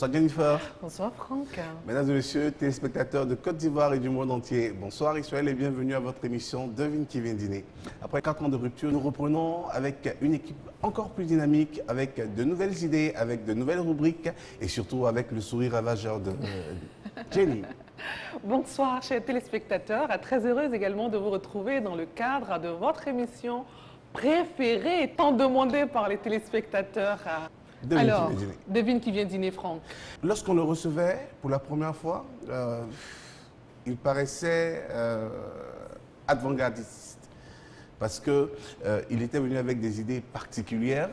Bonsoir Jennifer. Bonsoir Franck. Mesdames et messieurs, téléspectateurs de Côte d'Ivoire et du monde entier, bonsoir Israël et bienvenue à votre émission Devine qui vient dîner. Après 4 ans de rupture, nous reprenons avec une équipe encore plus dynamique, avec de nouvelles idées, avec de nouvelles rubriques et surtout avec le sourire ravageur de Jenny. Bonsoir chers téléspectateurs, très heureuse également de vous retrouver dans le cadre de votre émission préférée et tant demandée par les téléspectateurs. Alors, devine qui vient dîner, Franck. Lorsqu'on le recevait pour la première fois, il paraissait avant-gardiste parce qu'il était venu avec des idées particulières.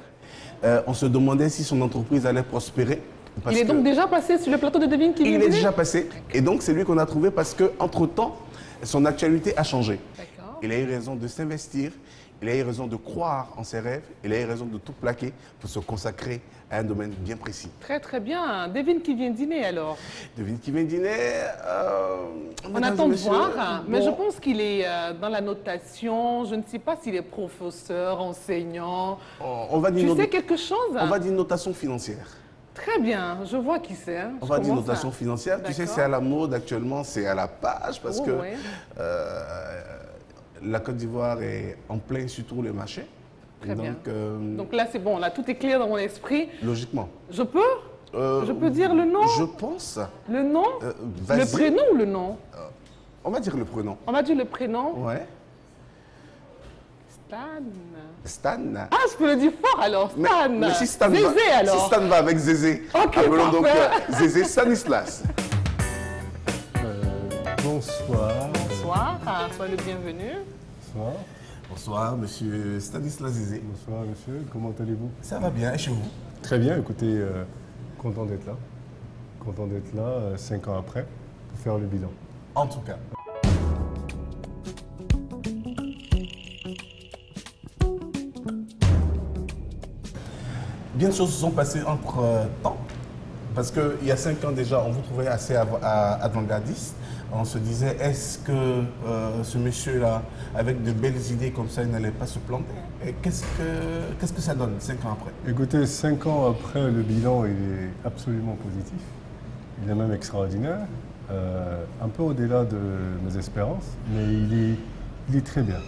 On se demandait si son entreprise allait prospérer. Il est donc déjà passé sur le plateau de Devine qui vient dîner? Il est déjà passé et donc c'est lui qu'on a trouvé parce qu'entre-temps, son actualité a changé. Il a eu raison de s'investir. Il a eu raison de croire en ses rêves, il a eu raison de tout plaquer pour se consacrer à un domaine bien précis. Très très bien. Devine qui vient dîner alors. Devine qui vient dîner. On attend de voir, mais je pense qu'il est dans la notation. Je ne sais pas s'il est professeur, enseignant. On va dire tu sais quelque chose? On va dire notation financière. Très bien, je vois qui c'est. On va dire notation financière. Tu sais, c'est à la mode actuellement, c'est à la page parce que... Ouais. La Côte d'Ivoire est en plein sur tous les marchés. Très bien. Donc là, c'est bon, là, tout est clair dans mon esprit. Logiquement. Je peux Je peux dire le nom? Je pense. Le nom? Le prénom ou le nom? On va dire le prénom. On va dire le prénom? Ouais. Stan. Stan. Ah, je peux le dire fort alors, Stan. Mais si Stan Zézé va, alors. Si Stan va avec Zézé, ok, appelons donc Zézé Stanislas. Bonsoir. Bonsoir, soyez le bienvenu. Bonsoir. Bonsoir, monsieur Stanislas Zézé. Bonsoir, monsieur. Comment allez-vous? Ça va bien, et chez vous? Très bien, écoutez, content d'être là. Content d'être là, 5 ans après, pour faire le bilan. En tout cas. Bien de choses se sont passées entre-temps. Parce qu'il y a 5 ans déjà, on vous trouvait assez avant-gardiste. On se disait, est-ce que ce monsieur-là, avec de belles idées comme ça, il n'allait pas se planter? Et qu'est-ce que ça donne 5 ans après? Écoutez, 5 ans après, le bilan, il est absolument positif. Il est même extraordinaire. Un peu au-delà de mes espérances, mais il est très bien.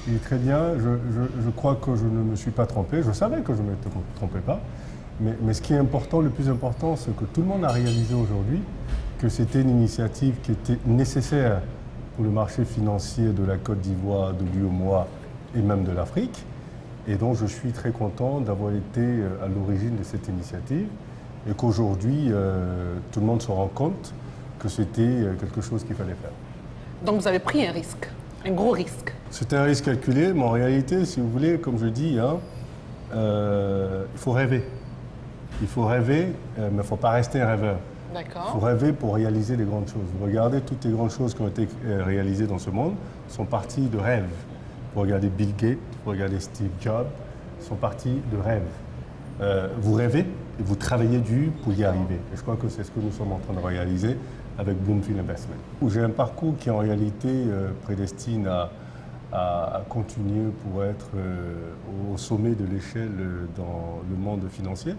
Il est très bien. Je crois que je ne me suis pas trompé. Je savais que je ne me trompais pas. Mais ce qui est important, le plus important, c'est que tout le monde a réalisé aujourd'hui que c'était une initiative qui était nécessaire pour le marché financier de la Côte d'Ivoire, de l'UEMOA et même de l'Afrique. Et donc je suis très content d'avoir été à l'origine de cette initiative et qu'aujourd'hui tout le monde se rend compte que c'était quelque chose qu'il fallait faire. Donc vous avez pris un risque, un gros risque. C'était un risque calculé, mais en réalité, si vous voulez, comme je dis, hein, il faut rêver. Il faut rêver, mais il ne faut pas rester un rêveur. D'accord. Il faut rêver pour réaliser des grandes choses. Vous regardez toutes les grandes choses qui ont été réalisées dans ce monde sont parties de rêves. Vous regardez Bill Gates, vous regardez Steve Jobs, sont parties de rêves. Vous rêvez et vous travaillez dur pour y arriver. Et je crois que c'est ce que nous sommes en train de réaliser avec Bloomfield Investment. J'ai un parcours qui en réalité prédestine à continuer pour être au sommet de l'échelle dans le monde financier.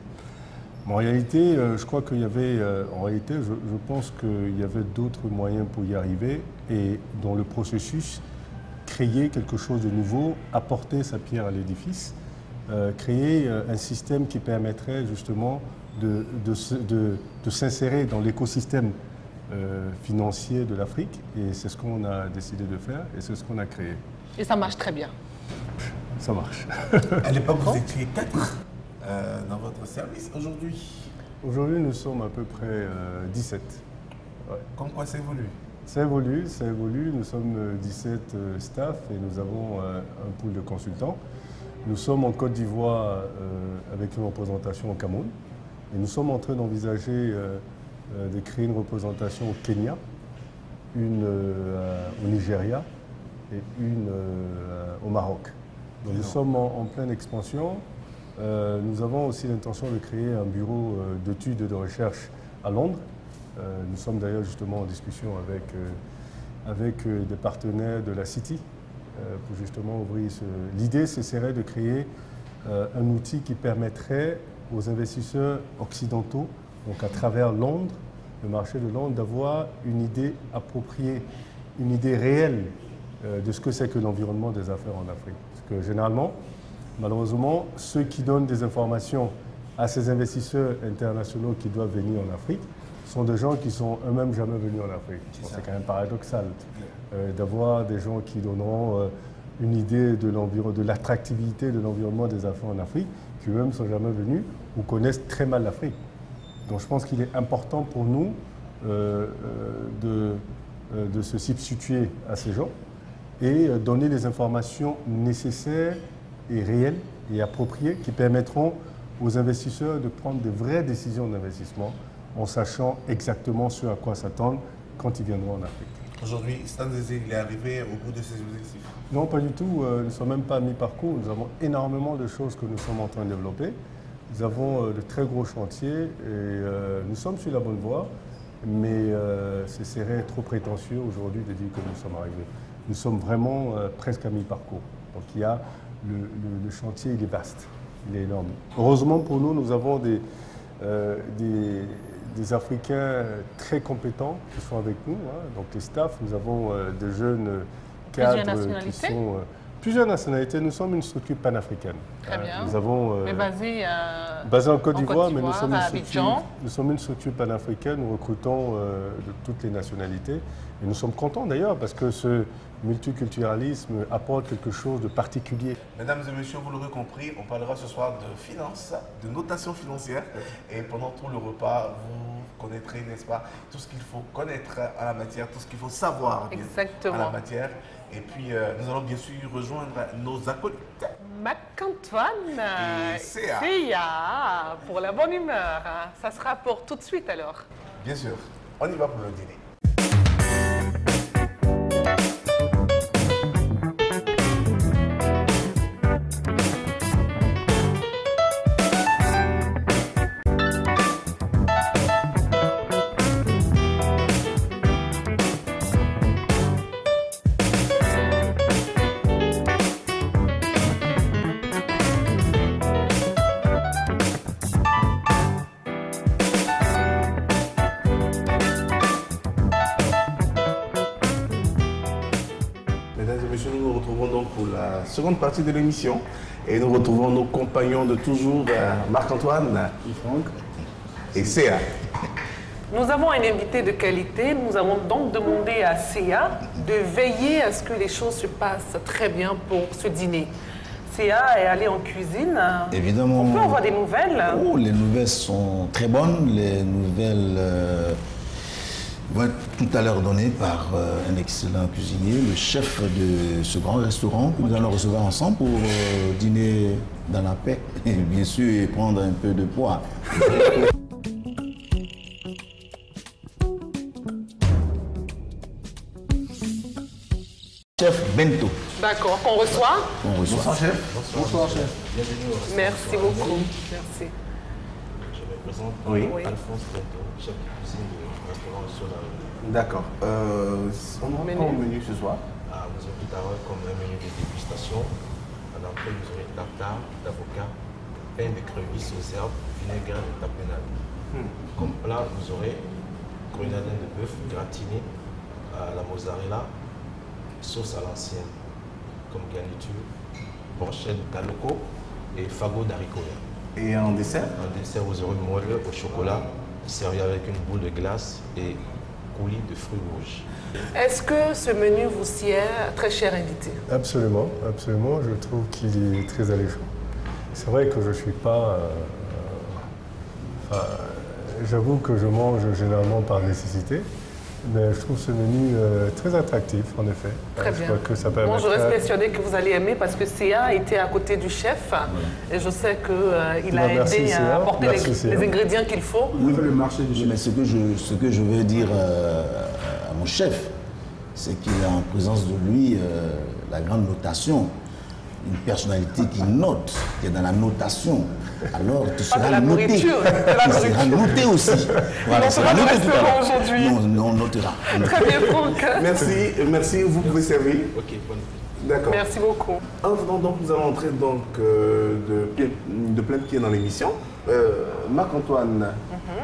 En réalité, je crois qu'il y avait, je pense qu'il y avait d'autres moyens pour y arriver et dans le processus, créer quelque chose de nouveau, apporter sa pierre à l'édifice, créer un système qui permettrait justement de s'insérer dans l'écosystème financier de l'Afrique et c'est ce qu'on a décidé de faire et c'est ce qu'on a créé. Et ça marche très bien. Ça marche. À l'époque, vous étiez 4 dans votre service. Aujourd'hui, nous sommes à peu près 17. Ouais. Comme quoi ça évolue? Ça évolue. Nous sommes 17 staff et nous avons un pool de consultants. Nous sommes en Côte d'Ivoire avec une représentation au Cameroun. Et nous sommes en train d'envisager de créer une représentation au Kenya, une au Nigeria et une au Maroc. Donc nous sommes en pleine expansion. Nous avons aussi l'intention de créer un bureau d'études et de recherche à Londres. Nous sommes d'ailleurs justement en discussion avec des partenaires de la City pour justement ouvrir ce... L'idée, ce serait de créer un outil qui permettrait aux investisseurs occidentaux donc à travers Londres, le marché de Londres, d'avoir une idée appropriée, une idée réelle de ce que c'est que l'environnement des affaires en Afrique. Parce que généralement, malheureusement, ceux qui donnent des informations à ces investisseurs internationaux qui doivent venir en Afrique sont des gens qui sont eux-mêmes jamais venus en Afrique. C'est quand même paradoxal d'avoir des gens qui donneront une idée de l'attractivité de l'environnement des affaires en Afrique, qui eux-mêmes ne sont jamais venus ou connaissent très mal l'Afrique. Donc je pense qu'il est important pour nous de se substituer à ces gens et donner les informations nécessaires et réelles et appropriées qui permettront aux investisseurs de prendre de vraies décisions d'investissement en sachant exactement ce à quoi s'attendre quand ils viendront en Afrique. Aujourd'hui, Stan Zézé, il est arrivé au bout de ses objectifs? Non, pas du tout. Nous ne sommes même pas à mi-parcours. Nous avons énormément de choses que nous sommes en train de développer. Nous avons de très gros chantiers et nous sommes sur la bonne voie, mais ce serait trop prétentieux aujourd'hui de dire que nous sommes arrivés. Nous sommes vraiment presque à mi-parcours. Donc il y a le chantier, il est vaste, il est énorme. Heureusement pour nous, nous avons des Africains très compétents qui sont avec nous, hein. Donc les staffs, nous avons des jeunes cadres qui sont... plusieurs nationalités. Nous sommes une structure panafricaine. Très bien. Nous avons, mais basée en Côte d'Ivoire, mais nous sommes une structure panafricaine. Nous recrutons de toutes les nationalités. Et nous sommes contents d'ailleurs parce que ce multiculturalisme apporte quelque chose de particulier. Mesdames et messieurs, vous l'aurez compris, on parlera ce soir de finances, de notation financière. Et pendant tout le repas, vous connaîtrez, n'est-ce pas, tout ce qu'il faut connaître à la matière, tout ce qu'il faut savoir à la matière. Et puis, nous allons bien sûr rejoindre nos acolytes. Marc-Antoine et Céa pour la bonne humeur. Ça sera pour tout de suite alors. Bien sûr, on y va pour le dîner. Seconde partie de l'émission et nous retrouvons nos compagnons de toujours, Marc-Antoine et Céa. Nous avons un invité de qualité, nous avons donc demandé à Céa de veiller à ce que les choses se passent très bien pour ce dîner. Céa est allée en cuisine. Évidemment. On peut avoir des nouvelles? Oh, les nouvelles sont très bonnes, les nouvelles vont être tout à l'heure donné par un excellent cuisinier, le chef de ce grand restaurant que nous allons recevoir ensemble pour dîner dans la paix et bien sûr et prendre un peu de poids. Chef Bento. D'accord, qu'on reçoit? On reçoit. Bonsoir chef. Bonsoir chef. Bienvenue. Merci beaucoup. Merci. Je me présente, Alphonse Bento, chef de cuisine du restaurant Solar. D'accord. On aura quoi au menu ce soir? Vous aurez tout à l'heure comme un menu de dégustation. En entrée, vous aurez tartare d'avocat, pain de crevisses aux herbes, vinaigrette de tapenade. Comme plat, vous aurez grenadin de bœuf gratiné à la mozzarella, sauce à l'ancienne. Comme garniture, brochette d'aloco et fagot d'haricots verts. Et en dessert? En dessert, vous aurez moelle au chocolat, servi avec une boule de glace et coulis de fruits rouges. Est-ce que ce menu vous sied, très cher invité? Absolument, absolument. Je trouve qu'il est très alléchant. C'est vrai que je ne suis pas... j'avoue que je mange généralement par nécessité. Mais je trouve ce menu très attractif, en effet. Très bien. Que ça permet. Moi, je reste persuadée que vous allez aimer parce que Céa était à côté du chef et je sais qu'il a aidé à apporter les ingrédients qu'il faut. Oui, le marché du chef. Mais ce que je veux dire à mon chef, c'est qu'il a en présence de lui la grande notation. Une personnalité qui note, qui est dans la notation. Alors tu seras noté. Tu seras noté aussi. Voilà, on sera noté tout à l'heure aujourd'hui. On notera. Très bien, Franck. Merci, vous pouvez servir. Ok, bonne. D'accord. Merci beaucoup. Donc nous allons entrer donc, de plein pied dans l'émission. Marc-Antoine,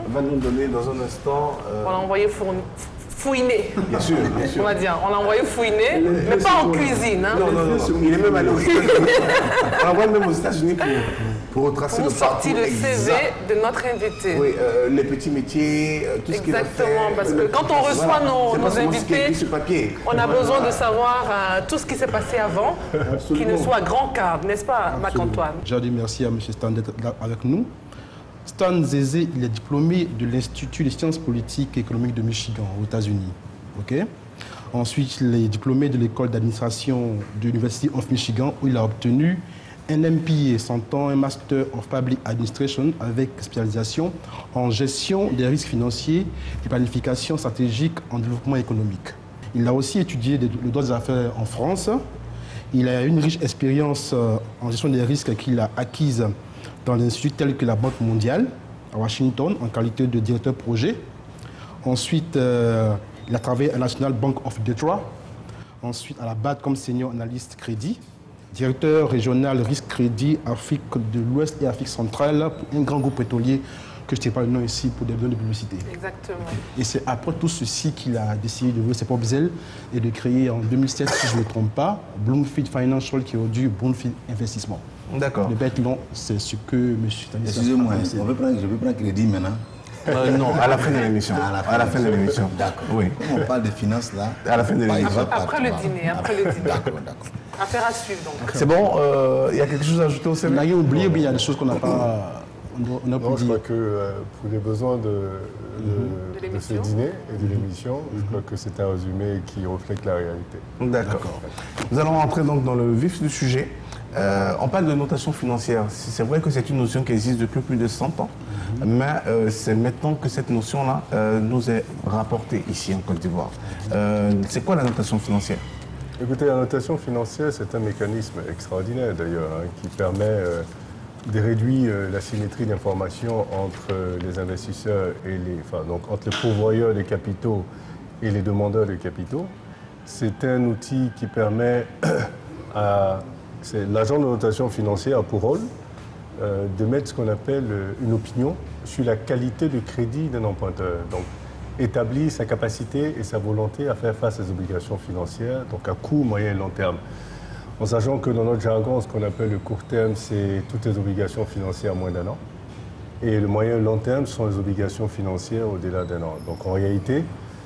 va nous donner dans un instant... On l'a envoyé fouiner. Bien sûr, bien sûr. On va dire, on l'a envoyé fouiner, mais pas en cuisine. Hein. Non, il est même allé aux États-Unis. On l'envoie même aux États-Unis pour retracer le parcours sortir le CV de notre invité. Oui, les petits métiers, tout ce qu'il a fait. Exactement, parce que quand on reçoit nos invités, on a besoin de savoir tout ce qui s'est passé avant, qu'il ne soit grand cadre, n'est-ce pas, Marc-Antoine? Je dis merci à M. Stan d'être là avec nous. Stan Zézé, il est diplômé de l'Institut des sciences politiques et économiques de Michigan, aux États-Unis. Okay? Ensuite, il est diplômé de l'école d'administration de l'University of Michigan, où il a obtenu un MPA, s'entend un Master of Public Administration, avec spécialisation en gestion des risques financiers et planification stratégique en développement économique. Il a aussi étudié le droit des affaires en France. Il a une riche expérience en gestion des risques qu'il a acquise dans des instituts tels que la Banque mondiale, à Washington, en qualité de directeur projet. Ensuite, il a travaillé à la National Bank of Detroit. Ensuite, à la BAD comme senior analyste crédit, directeur régional risque crédit Afrique de l'Ouest et Afrique centrale pour un grand groupe pétrolier que je ne sais pas le nom ici pour des besoins de publicité. Exactement. Et c'est après tout ceci qu'il a décidé de lever ses propres ailes et de créer en 2007, si je ne me trompe pas, Bloomfield Financial, qui est aujourd'hui Bloomfield Investissement. D'accord. Le bête long, c'est ce que M. Stanislas... Excusez-moi, je peux prendre crédit maintenant. Non, à la fin de l'émission. À la fin de l'émission. D'accord. Oui. Comme on parle de finances là. À la fin de l'émission. Après le dîner, après le dîner. D'accord. Affaire à suivre donc. C'est bon, il y a quelque chose à ajouter au CV? On a oublié, mais il y a des choses qu'on n'a pas... On a Non, je crois que pour les besoins de ce l'émission. dîner et de l'émission, je crois que c'est un résumé qui reflète la réalité. D'accord. Nous allons rentrer donc dans le vif du sujet. On parle de notation financière. C'est vrai que c'est une notion qui existe depuis plus de 100 ans, mais c'est maintenant que cette notion-là nous est rapportée ici en Côte d'Ivoire. C'est quoi la notation financière? Écoutez, la notation financière, c'est un mécanisme extraordinaire d'ailleurs, hein, qui permet de réduire la symétrie d'information entre les investisseurs et donc entre les pourvoyeurs de capitaux et les demandeurs de capitaux. C'est un outil qui permet à... L'agent de notation financière a pour rôle de mettre ce qu'on appelle une opinion sur la qualité de crédit d'un emprunteur. Donc, établir sa capacité et sa volonté à faire face aux obligations financières, donc à court, moyen et long terme. En sachant que dans notre jargon, ce qu'on appelle le court terme, c'est toutes les obligations financières à moins d'un an. Et le moyen et long terme sont les obligations financières au-delà d'un an. Donc en réalité,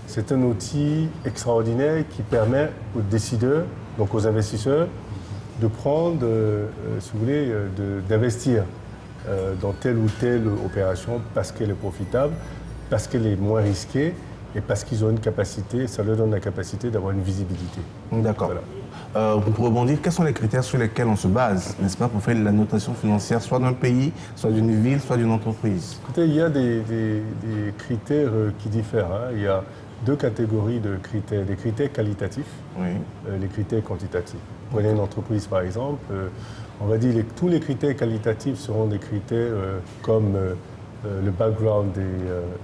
c'est un outil extraordinaire qui permet aux décideurs, donc aux investisseurs, de prendre, si vous voulez, d'investir dans telle ou telle opération parce qu'elle est profitable, parce qu'elle est moins risquée et parce qu'ils ont une capacité, ça leur donne la capacité d'avoir une visibilité. D'accord. Voilà. Pour rebondir, quels sont les critères sur lesquels on se base, n'est-ce pas, pour faire la notation financière, soit d'un pays, soit d'une ville, soit d'une entreprise? Écoutez, il y a des critères qui diffèrent. Hein. Il y a deux catégories de critères. Les critères qualitatifs, les critères quantitatifs. Prenez une entreprise par exemple, on va dire tous les critères qualitatifs seront des critères comme le background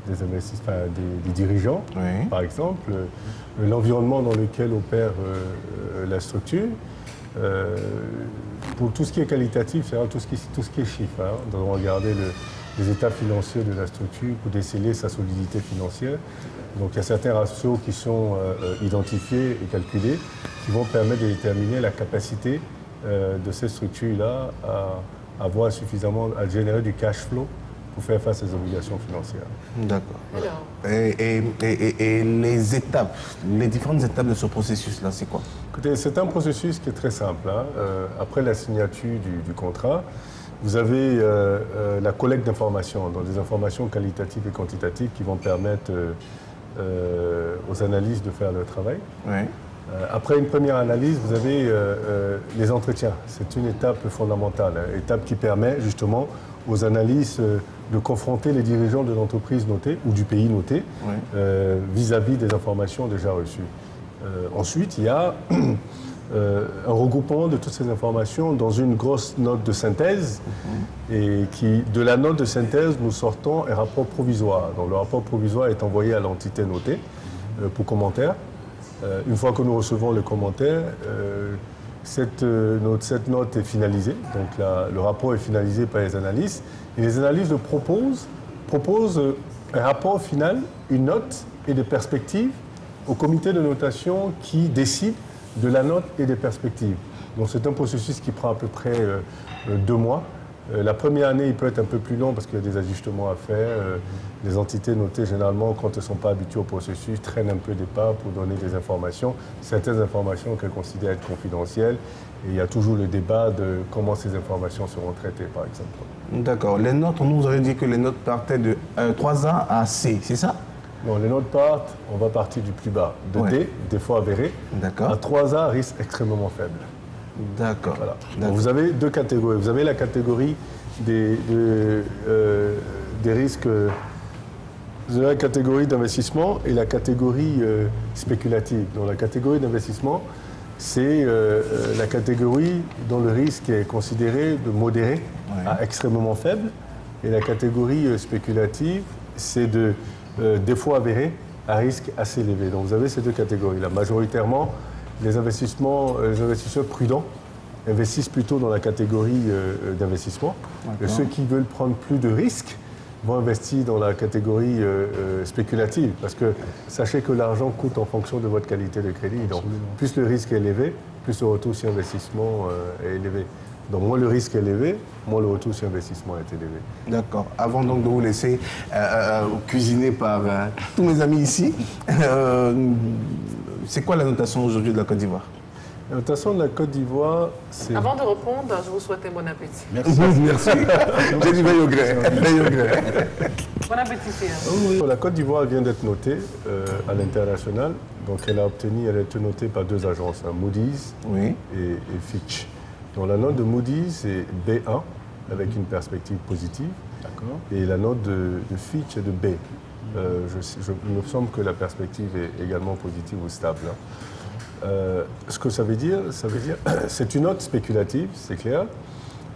des investisseurs, des dirigeants, par exemple, l'environnement dans lequel opère la structure. Pour tout ce qui est qualitatif, c'est tout ce qui est chiffre. Hein. Nous allons regarder les états financiers de la structure pour déceler sa solidité financière. Donc il y a certains ratios qui sont identifiés et calculés qui vont permettre de déterminer la capacité de ces structures-là à avoir suffisamment, à générer du cash flow pour faire face aux obligations financières. D'accord. Et les étapes, les différentes étapes de ce processus-là, c'est quoi? Écoutez, c'est un processus qui est très simple. Hein. Après la signature du contrat, vous avez la collecte d'informations, donc des informations qualitatives et quantitatives qui vont permettre aux analystes de faire leur travail. Après une première analyse, vous avez les entretiens. C'est une étape fondamentale, hein, étape qui permet justement aux analystes de confronter les dirigeants de l'entreprise notée ou du pays noté vis-à-vis des informations déjà reçues. Ensuite, il y a un regroupement de toutes ces informations dans une grosse note de synthèse et de la note de synthèse, nous sortons un rapport provisoire. Donc, le rapport provisoire est envoyé à l'entité notée pour commentaire. Une fois que nous recevons le commentaire, cette note est finalisée. Donc le rapport est finalisé par les analystes. Et les analystes proposent rapport final, une note et des perspectives au comité de notation qui décide de la note et des perspectives. Donc c'est un processus qui prend à peu près 2 mois. La première année, il peut être un peu plus long parce qu'il y a des ajustements à faire. Les entités notées, généralement, quand elles ne sont pas habituées au processus, traînent un peu des pas pour donner des informations. Certaines informations qu'elles considèrent être confidentielles. Et il y a toujours le débat de comment ces informations seront traitées, par exemple. D'accord. Les notes, on nous avait dit que les notes partaient de 3A à C, c'est ça? Non, les notes partent, on va partir du plus bas, de D, défaut avéré, à 3A, risque extrêmement faible. D'accord. Voilà. Donc vous avez 2 catégories. Vous avez la catégorie des risques, vous avez la catégorie d'investissement et la catégorie spéculative. Donc la catégorie d'investissement, c'est la catégorie dont le risque est considéré de modéré à extrêmement faible. Et la catégorie spéculative, c'est de défaut avéré à risque assez élevé. Donc vous avez ces 2 catégories-là. Majoritairement, les investisseurs prudents investissent plutôt dans la catégorie d'investissement. Et ceux qui veulent prendre plus de risques vont investir dans la catégorie spéculative. Parce que sachez que l'argent coûte en fonction de votre qualité de crédit. Donc plus le risque est élevé, plus le retour sur investissement est élevé. Donc moins le risque est élevé, moins le retour sur investissement est élevé. D'accord. Avant donc de vous laisser cuisiner par tous mes amis ici, c'est quoi la notation aujourd'hui de la Côte d'Ivoire? La notation de la Côte d'Ivoire, c'est... Avant de répondre, je vous souhaite un bon appétit. Merci. Merci. J'ai dit veille au gré. Bon appétit, Pierre. La Côte d'Ivoire vient d'être notée à l'international. Donc elle a été notée par 2 agences, Moody's et Fitch. Donc la note de Moody's est B1 avec une perspective positive. Et la note de Fitch est de B. Il me semble que la perspective est également positive ou stable. Ce que ça veut dire, c'est une note spéculative, c'est clair.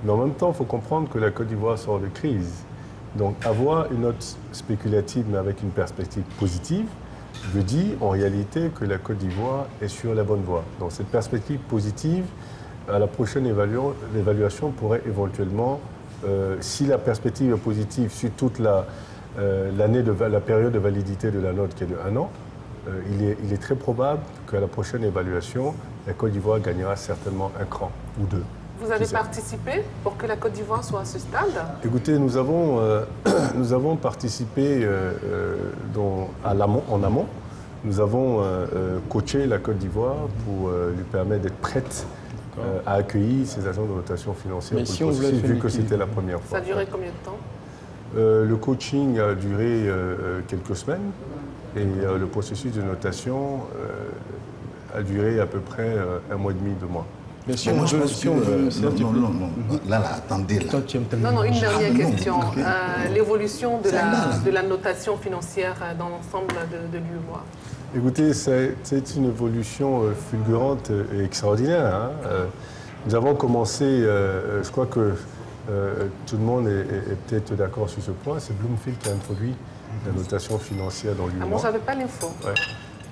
Mais en même temps, il faut comprendre que la Côte d'Ivoire sort de crise. Donc avoir une note spéculative mais avec une perspective positive veut dire en réalité que la Côte d'Ivoire est sur la bonne voie. Donc cette perspective positive, à la prochaine évaluation, pourrait éventuellement, si la perspective est positive sur toute la période de validité de la note qui est de 1 an, il est très probable qu'à la prochaine évaluation, la Côte d'Ivoire gagnera certainement un cran ou 2. Vous avez participé pour que la Côte d'Ivoire soit à ce stade? Écoutez, nous avons participé en amont. Nous avons coaché la Côte d'Ivoire pour lui permettre d'être prête à accueillir ces agents de notation financière pour le processus, vu que c'était la première fois. Ça a duré combien de temps? Le coaching a duré quelques semaines et le processus de notation a duré à peu près 1 mois et demi, 2 mois. Mais si moi, je pense que... Non. Là, attendez. Là. Non, une dernière question. L'évolution de la notation financière dans l'ensemble de l'UEMOA. Écoutez, c'est une évolution fulgurante et extraordinaire. Nous avons commencé, je crois que tout le monde est peut-être d'accord sur ce point, c'est Bloomfield qui a introduit la notation financière dans l'UEMOA. Moi, je n'avais pas l'info. Ouais.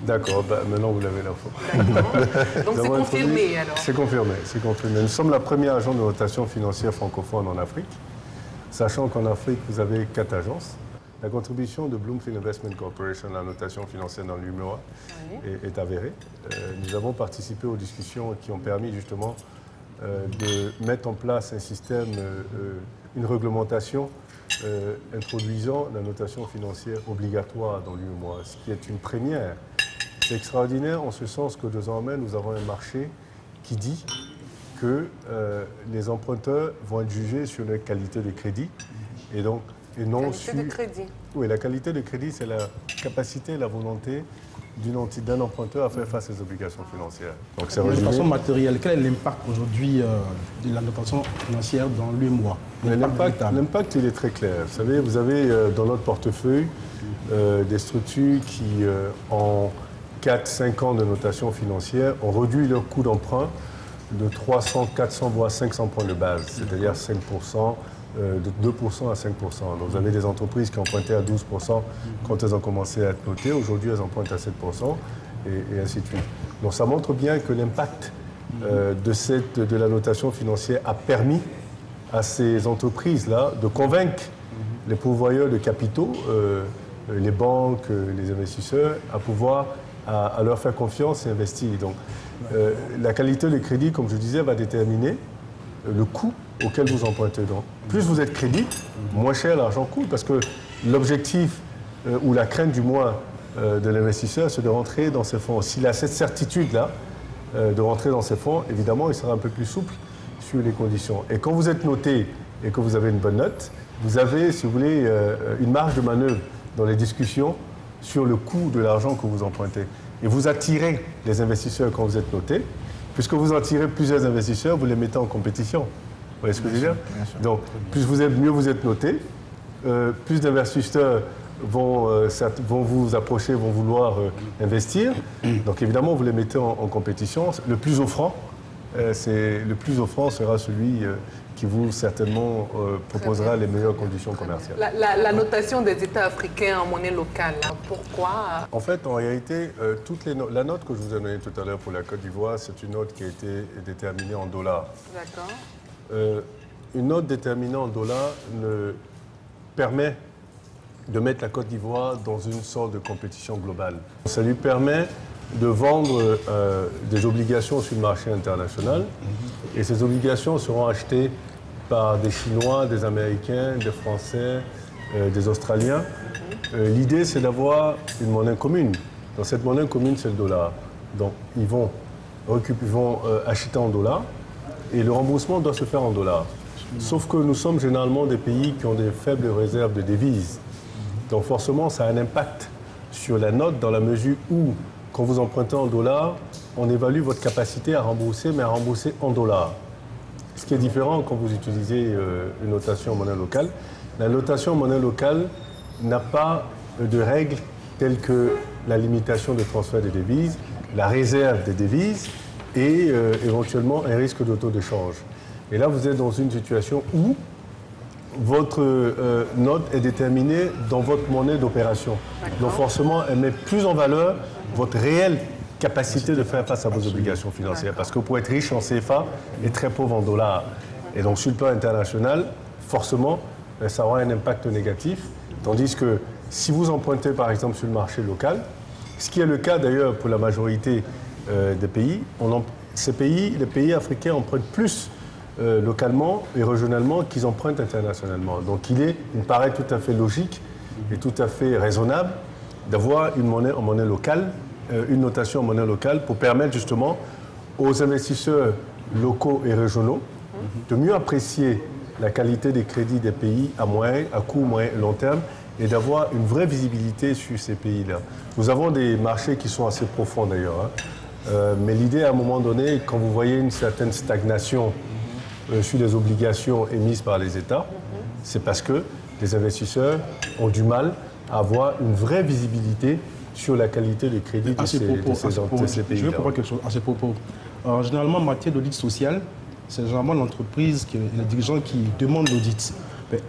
D'accord, maintenant vous l'avez l'info. Donc c'est confirmé alors? C'est confirmé. Nous sommes la première agence de notation financière francophone en Afrique, sachant qu'en Afrique, vous avez 4 agences. La contribution de Bloomfield Investment Corporation à la notation financière dans l'UEMOA est avérée. Nous avons participé aux discussions qui ont permis justement de mettre en place un système, une réglementation introduisant la notation financière obligatoire dans l'UEMOA, ce qui est une première. C'est extraordinaire en ce sens que 2 ans après, nous avons un marché qui dit que les emprunteurs vont être jugés sur leur qualité de crédit et donc et non sur... Qualité de crédit. Oui, la qualité de crédit, c'est la capacité, la volonté d'un emprunteur à faire face aux obligations financières. Donc c'est de façon matérielle, quel est l'impact aujourd'hui de la notation financière dans l'UEMOA? L'impact, il est très clair. Vous savez, vous avez dans notre portefeuille des structures qui, en 4-5 ans de notation financière, ont réduit leur coût d'emprunt de 300, 400, voire 500 points de base, c'est-à-dire 5%, de 2% à 5%. Donc vous avez des entreprises qui empruntaient à 12% quand elles ont commencé à être notées. Aujourd'hui, elles empruntent à 7% et ainsi de suite. Donc ça montre bien que l'impact de la notation financière a permis à ces entreprises-là de convaincre les pourvoyeurs de capitaux les banques, les investisseurs, à leur faire confiance et investir. Donc, la qualité du crédit, comme je disais, va déterminer le coût auquel vous empruntez. Donc, plus vous êtes crédit, moins cher l'argent coûte, parce que l'objectif, ou la crainte du moins de l'investisseur, c'est de rentrer dans ces fonds. S'il a cette certitude-là de rentrer dans ces fonds, évidemment, il sera un peu plus souple sur les conditions. Et quand vous êtes noté et que vous avez une bonne note, vous avez, si vous voulez, une marge de manœuvre dans les discussions sur le coût de l'argent que vous empruntez. Et vous attirez les investisseurs quand vous êtes noté. Puisque vous attirez plusieurs investisseurs, vous les mettez en compétition. Vous voyez ce que je veux dire? Donc, mieux vous êtes noté, plus d'investisseurs vont vous approcher, vont vouloir investir. Donc, évidemment, vous les mettez en compétition. Le plus offrant sera celui qui vous certainement proposera les meilleures conditions commerciales. La notation des États africains en monnaie locale, pourquoi? En fait, en réalité, la note que je vous ai donnée tout à l'heure pour la Côte d'Ivoire, c'est une note qui a été déterminée en dollars. D'accord. Une note déterminée en dollars permet de mettre la Côte d'Ivoire dans une sorte de compétition globale. Ça lui permet de vendre des obligations sur le marché international, et ces obligations seront achetées par des Chinois, des Américains, des Français, des Australiens. L'idée, c'est d'avoir une monnaie commune. Dans cette monnaie commune, c'est le dollar. Donc, ils vont acheter en dollars, et le remboursement doit se faire en dollars. Sauf que nous sommes généralement des pays qui ont des faibles réserves de devises. Donc, forcément, ça a un impact sur la note dans la mesure où, quand vous empruntez en dollars, on évalue votre capacité à rembourser, mais à rembourser en dollars. Ce qui est différent quand vous utilisez une notation en monnaie locale. La notation en monnaie locale n'a pas de règles telles que la limitation de transfert des devises, la réserve des devises et éventuellement un risque de taux de change. Et là, vous êtes dans une situation où votre note est déterminée dans votre monnaie d'opération. Donc forcément, elle met plus en valeur votre réelle capacité de faire face à vos obligations financières. Parce que vous pouvez être riche en CFA et très pauvre en dollars. Et donc sur le plan international, forcément, ça aura un impact négatif. Tandis que si vous empruntez par exemple sur le marché local, ce qui est le cas d'ailleurs pour la majorité des pays, les pays africains empruntent plus localement et régionalement qu'ils empruntent internationalement. Donc il me paraît tout à fait logique et tout à fait raisonnable d'avoir une monnaie en monnaie locale, une notation en monnaie locale pour permettre justement aux investisseurs locaux et régionaux de mieux apprécier la qualité des crédits des pays à court, moyen et long terme et d'avoir une vraie visibilité sur ces pays-là. Nous avons des marchés qui sont assez profonds d'ailleurs, mais l'idée à un moment donné, quand vous voyez une certaine stagnation sur les obligations émises par les États, c'est parce que les investisseurs ont du mal à avoir une vraie visibilité sur la qualité des crédits de ces pays-là. Je veux comprendre quelque chose à ce propos. Généralement, en matière d'audit social, c'est généralement l'entreprise, les dirigeants qui demandent l'audit.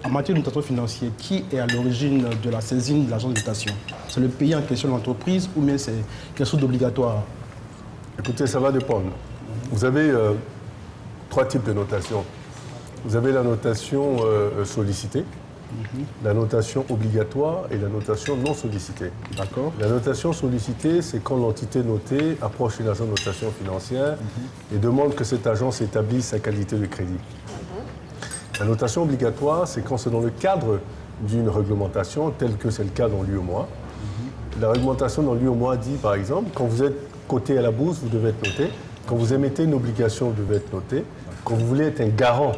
En matière de notation financière, qui est à l'origine de la saisine de l'agent de notation? C'est le pays en question de l'entreprise ou bien c'est quelque chose d'obligatoire? Écoutez, ça va dépendre. Vous avez 3 types de notation. Vous avez la notation sollicitée, la notation obligatoire et la notation non sollicitée. D'accord. La notation sollicitée, c'est quand l'entité notée approche une agence de notation financière et demande que cet agence établisse sa qualité de crédit. La notation obligatoire, c'est quand c'est dans le cadre d'une réglementation, telle que c'est le cas dans l'UEMOA. La réglementation dans l'UEMOA dit, par exemple, quand vous êtes coté à la bourse, vous devez être noté. Quand vous émettez une obligation, vous devez être noté. Quand vous voulez être un garant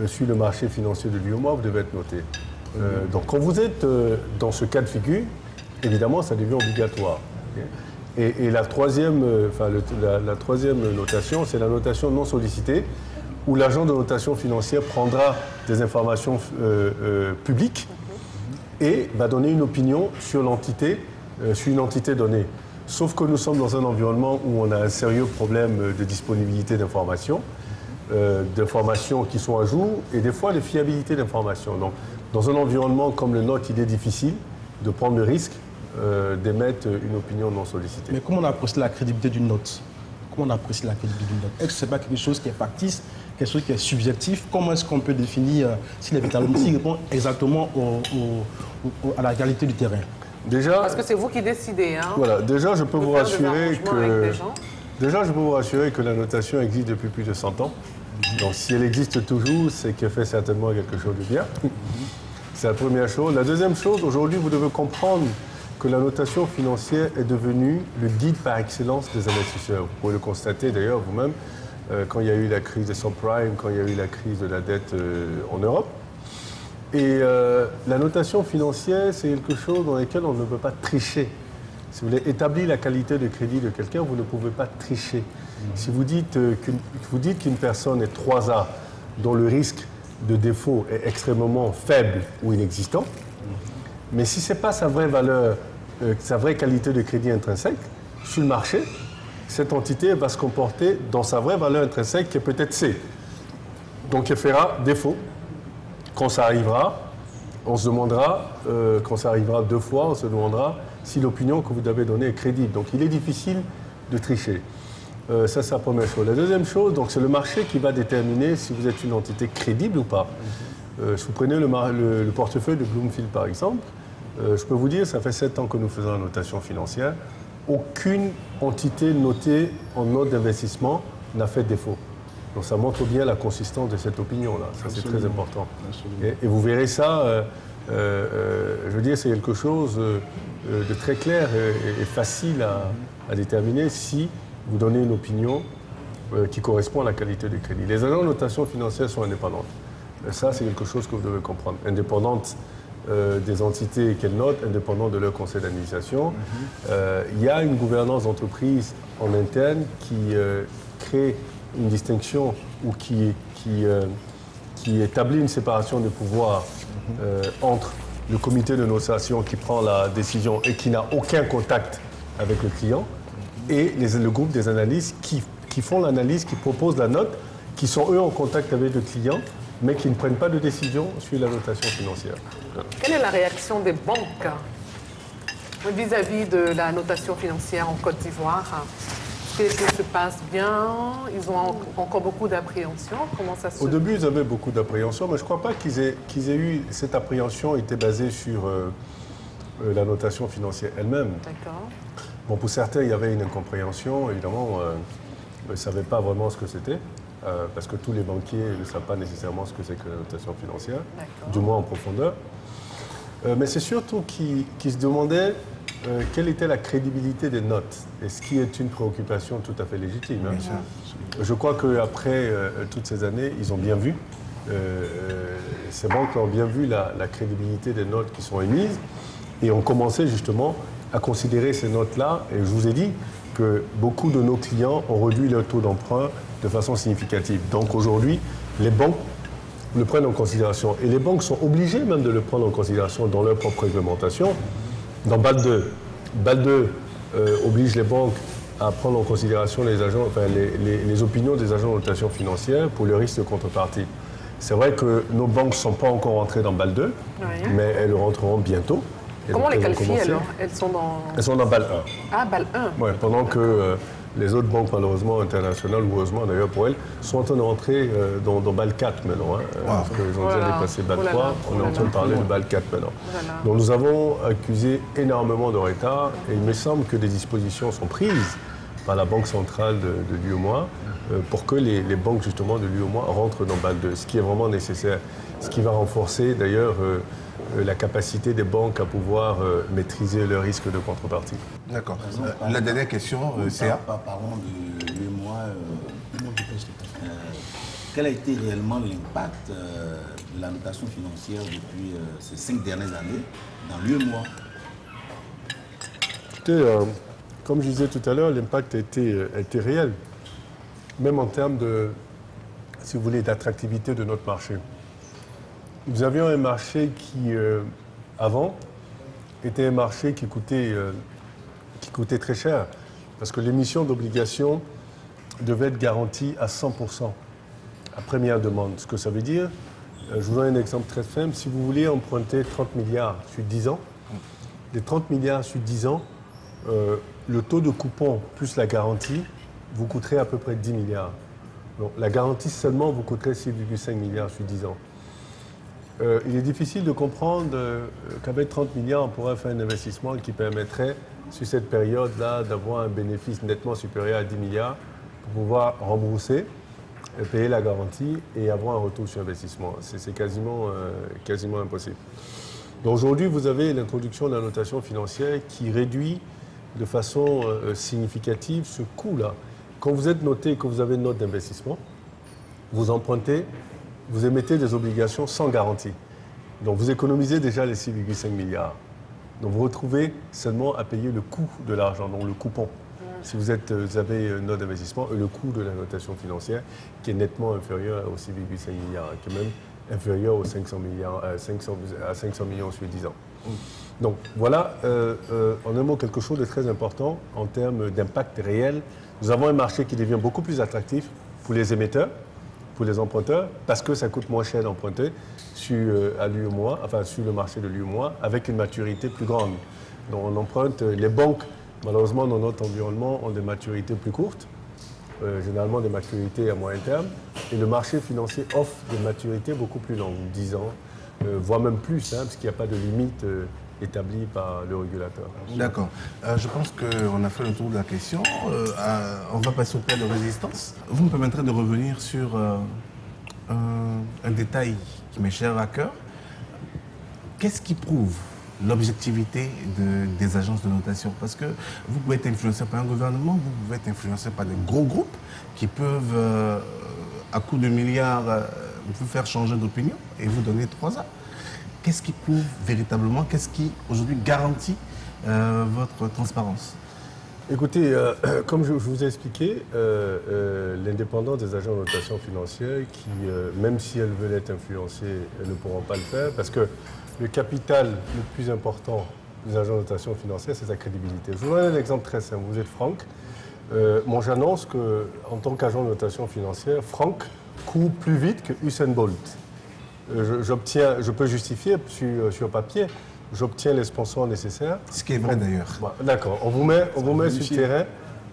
sur le marché financier de l'UEMOA, vous devez être noté. Donc quand vous êtes dans ce cas de figure, évidemment, ça devient obligatoire. Et la troisième notation, c'est la notation non sollicitée, où l'agent de notation financière prendra des informations publiques et va donner une opinion sur l'entité, sur une entité donnée. Sauf que nous sommes dans un environnement où on a un sérieux problème de disponibilité d'informations qui sont à jour et des fois de fiabilité d'informations. Donc, dans un environnement comme le nôtre, il est difficile de prendre le risque d'émettre une opinion non sollicitée. Mais comment on apprécie la crédibilité d'une note? Comment on apprécie la crédibilité d'une note? Est-ce que ce n'est pas quelque chose qui est factice, quelque chose qui est subjectif? Comment est-ce qu'on peut définir s'il répond exactement à la réalité du terrain? Déjà, parce que c'est vous qui décidez. Hein, voilà, déjà, je peux vous rassurer que... Déjà, je peux vous rassurer que la notation existe depuis plus de 100 ans. Donc, si elle existe toujours, c'est qu'elle fait certainement quelque chose de bien. C'est la première chose. La deuxième chose, aujourd'hui, vous devez comprendre que la notation financière est devenue le guide par excellence des investisseurs. Vous pouvez le constater d'ailleurs vous-même quand il y a eu la crise des subprimes, quand il y a eu la crise de la dette en Europe. Et la notation financière, c'est quelque chose dans lequel on ne peut pas tricher. Si vous voulez établir la qualité de crédit de quelqu'un, vous ne pouvez pas tricher. Si vous dites qu'une personne est 3A, dont le risque de défaut est extrêmement faible ou inexistant, mais si ce n'est pas sa vraie valeur, sa vraie qualité de crédit intrinsèque, sur le marché, cette entité va se comporter dans sa vraie valeur intrinsèque qui est peut-être C. Donc elle fera défaut. Quand ça arrivera, on se demandera, quand ça arrivera 2 fois, on se demandera si l'opinion que vous avez donnée est crédible. Donc il est difficile de tricher. Ça, c'est la première chose. La deuxième chose, c'est le marché qui va déterminer si vous êtes une entité crédible ou pas. Si vous prenez le portefeuille de Bloomfield, par exemple, je peux vous dire, ça fait 7 ans que nous faisons la notation financière. Aucune entité notée en note d'investissement n'a fait défaut. Donc ça montre bien la consistance de cette opinion-là. Ça, c'est très important. Et vous verrez ça, je veux dire, c'est quelque chose de très clair et facile à déterminer si vous donnez une opinion qui correspond à la qualité du crédit. Les agents de notation financière sont indépendantes. Ça, c'est quelque chose que vous devez comprendre. Indépendantes des entités qu'elles notent, indépendantes de leur conseil d'administration. Il y a une gouvernance d'entreprise en interne qui crée une distinction ou qui établit une séparation de pouvoir entre le comité de notation qui prend la décision et qui n'a aucun contact avec le client et le groupe des analystes qui font l'analyse, qui proposent la note, qui sont eux en contact avec le client, mais qui ne prennent pas de décision sur la notation financière. Quelle est la réaction des banques vis-à-vis de la notation financière en Côte d'Ivoire? Est-ce que se passe bien? Ils ont encore beaucoup d'appréhension? Comment ça se... Au début, ils avaient beaucoup d'appréhension, mais je ne crois pas qu'ils aient eu... Cette appréhension était basée sur la notation financière elle-même. D'accord. Bon, pour certains, il y avait une incompréhension. Évidemment, ils ne savaient pas vraiment ce que c'était, parce que tous les banquiers ne savent pas nécessairement ce que c'est que la notation financière, du moins en profondeur. Mais c'est surtout qu'ils se demandaient quelle était la crédibilité des notes, et ce qui est une préoccupation tout à fait légitime. Je crois qu'après toutes ces années, ils ont bien vu, ces banques ont bien vu la crédibilité des notes qui sont émises, et ont commencé justement à considérer ces notes-là. Et je vous ai dit que beaucoup de nos clients ont réduit leur taux d'emprunt de façon significative. Donc aujourd'hui, les banques le prennent en considération. Et les banques sont obligées même de le prendre en considération dans leur propre réglementation. Dans BAL 2, BAL 2 oblige les banques à prendre en considération les opinions des agents de notation financière pour le risque de contrepartie. C'est vrai que nos banques ne sont pas encore entrées dans BAL 2, mais elles rentreront bientôt. Et comment on les qualifie alors? Elles sont dans BAL 1. Ah, BAL 1. Ouais, pendant que les autres banques, malheureusement internationales, ou heureusement d'ailleurs pour elles, sont en train de rentrer dans BAL 4 maintenant. Parce qu'ils ont déjà dépassé BAL 3, on est en train de parler de BAL 4 maintenant. Donc nous avons accusé énormément de retard et il me semble que des dispositions sont prises par la Banque centrale de l'UEMOA pour que les banques justement de l'UEMOA rentrent dans BAL 2, ce qui est vraiment nécessaire, ce qui va renforcer d'ailleurs la capacité des banques à pouvoir maîtriser le risque de contrepartie. D'accord. La dernière question, c'est... Parlons de l'UEMOA. Quel a été réellement l'impact de la notation financière depuis ces 5 dernières années dans l'UEMOA? Écoutez, comme je disais tout à l'heure, l'impact a été réel, même en termes de, si vous voulez, d'attractivité de notre marché. Nous avions un marché qui, avant, était un marché qui coûtait très cher, parce que l'émission d'obligations devait être garantie à 100% à première demande. Ce que ça veut dire, je vous donne un exemple très simple, si vous voulez emprunter 30 milliards sur 10 ans, les 30 milliards sur 10 ans, le taux de coupon plus la garantie vous coûterait à peu près 10 milliards. Donc, la garantie seulement vous coûterait 6,5 milliards sur 10 ans. Il est difficile de comprendre qu'avec 30 milliards, on pourrait faire un investissement qui permettrait, sur cette période-là, d'avoir un bénéfice nettement supérieur à 10 milliards pour pouvoir rembourser, payer la garantie et avoir un retour sur investissement. C'est quasiment impossible. Donc aujourd'hui, vous avez l'introduction de la notation financière qui réduit de façon significative ce coût-là. Quand vous êtes noté, que vous avez une note d'investissement, vous empruntez, vous émettez des obligations sans garantie. Donc vous économisez déjà les 6,5 milliards. Donc vous retrouvez seulement à payer le coût de l'argent, donc le coupon. Si vous avez une note d'investissement, le coût de la notation financière qui est nettement inférieur aux 6,5 milliards, qui est même inférieur aux 500 milliards, à 500 millions sur 10 ans. Donc voilà, en un mot, quelque chose de très important en termes d'impact réel. Nous avons un marché qui devient beaucoup plus attractif pour les émetteurs, pour les emprunteurs, parce que ça coûte moins cher d'emprunter sur le marché de l'UEMOA avec une maturité plus grande. Donc on emprunte, les banques, malheureusement dans notre environnement, ont des maturités plus courtes, généralement des maturités à moyen terme, et le marché financier offre des maturités beaucoup plus longues, 10 ans, voire même plus, parce qu'il n'y a pas de limite établie par le régulateur. D'accord. Je pense qu'on a fait le tour de la question. On va passer au père de résistance. Vous me permettrez de revenir sur un détail qui m'est cher à cœur. Qu'est-ce qui prouve l'objectivité des agences de notation? Parce que vous pouvez être influencé par un gouvernement, vous pouvez être influencé par des gros groupes qui peuvent, à coup de milliards, vous faire changer d'opinion et vous donner 3 ans. Qu'est-ce qui prouve véritablement, qu'est-ce qui aujourd'hui garantit votre transparence? Écoutez, comme je vous ai expliqué, l'indépendance des agents de notation financière, qui, même si elles veulent être influencées, elles ne pourront pas le faire, parce que le capital le plus important des agents de notation financière, c'est sa crédibilité. Je vous donne un exemple très simple. Vous êtes Franck. Moi, j'annonce qu'en tant qu'agent de notation financière, Franck court plus vite que Usain Bolt. Je peux justifier sur papier, j'obtiens les sponsors nécessaires. Ce qui est vrai d'ailleurs. D'accord, on vous met sur le terrain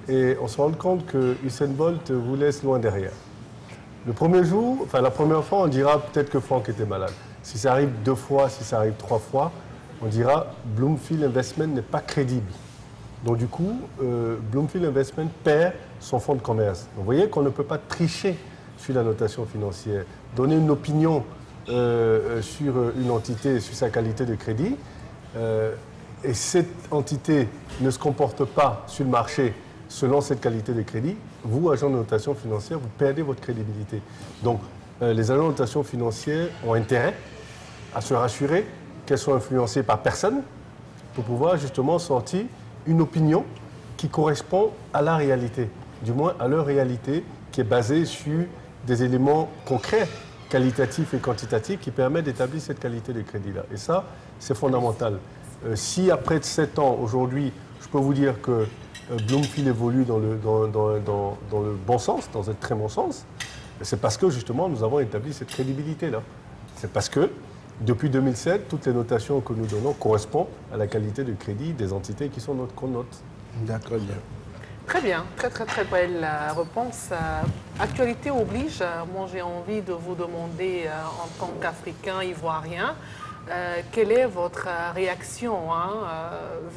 et on se rend compte que Usain Bolt vous laisse loin derrière. Le premier jour, enfin la première fois, on dira peut-être que Franck était malade. Si ça arrive 2 fois, si ça arrive 3 fois, on dira Bloomfield Investment n'est pas crédible. Donc du coup, Bloomfield Investment perd son fonds de commerce. Donc, vous voyez qu'on ne peut pas tricher sur la notation financière, donner une opinion sur une entité, sur sa qualité de crédit, et cette entité ne se comporte pas sur le marché selon cette qualité de crédit, vous, agent de notation financière, vous perdez votre crédibilité. Donc, les agents de notation financière ont intérêt à se rassurer qu'elles sont influencées par personne pour pouvoir justement sortir une opinion qui correspond à la réalité, du moins à leur réalité, qui est basée sur des éléments concrets, qualitatifs et quantitatifs qui permettent d'établir cette qualité de crédit-là. Et ça, c'est fondamental. Si après 7 ans, aujourd'hui, je peux vous dire que Bloomfield évolue dans le bon sens, dans un très bon sens, c'est parce que justement nous avons établi cette crédibilité-là. C'est parce que depuis 2007, toutes les notations que nous donnons correspondent à la qualité de crédit des entités qui sont qu'on note. D'accord. Très bien, très belle réponse. Actualité oblige, moi j'ai envie de vous demander en tant qu'Africain ivoirien, quelle est votre réaction,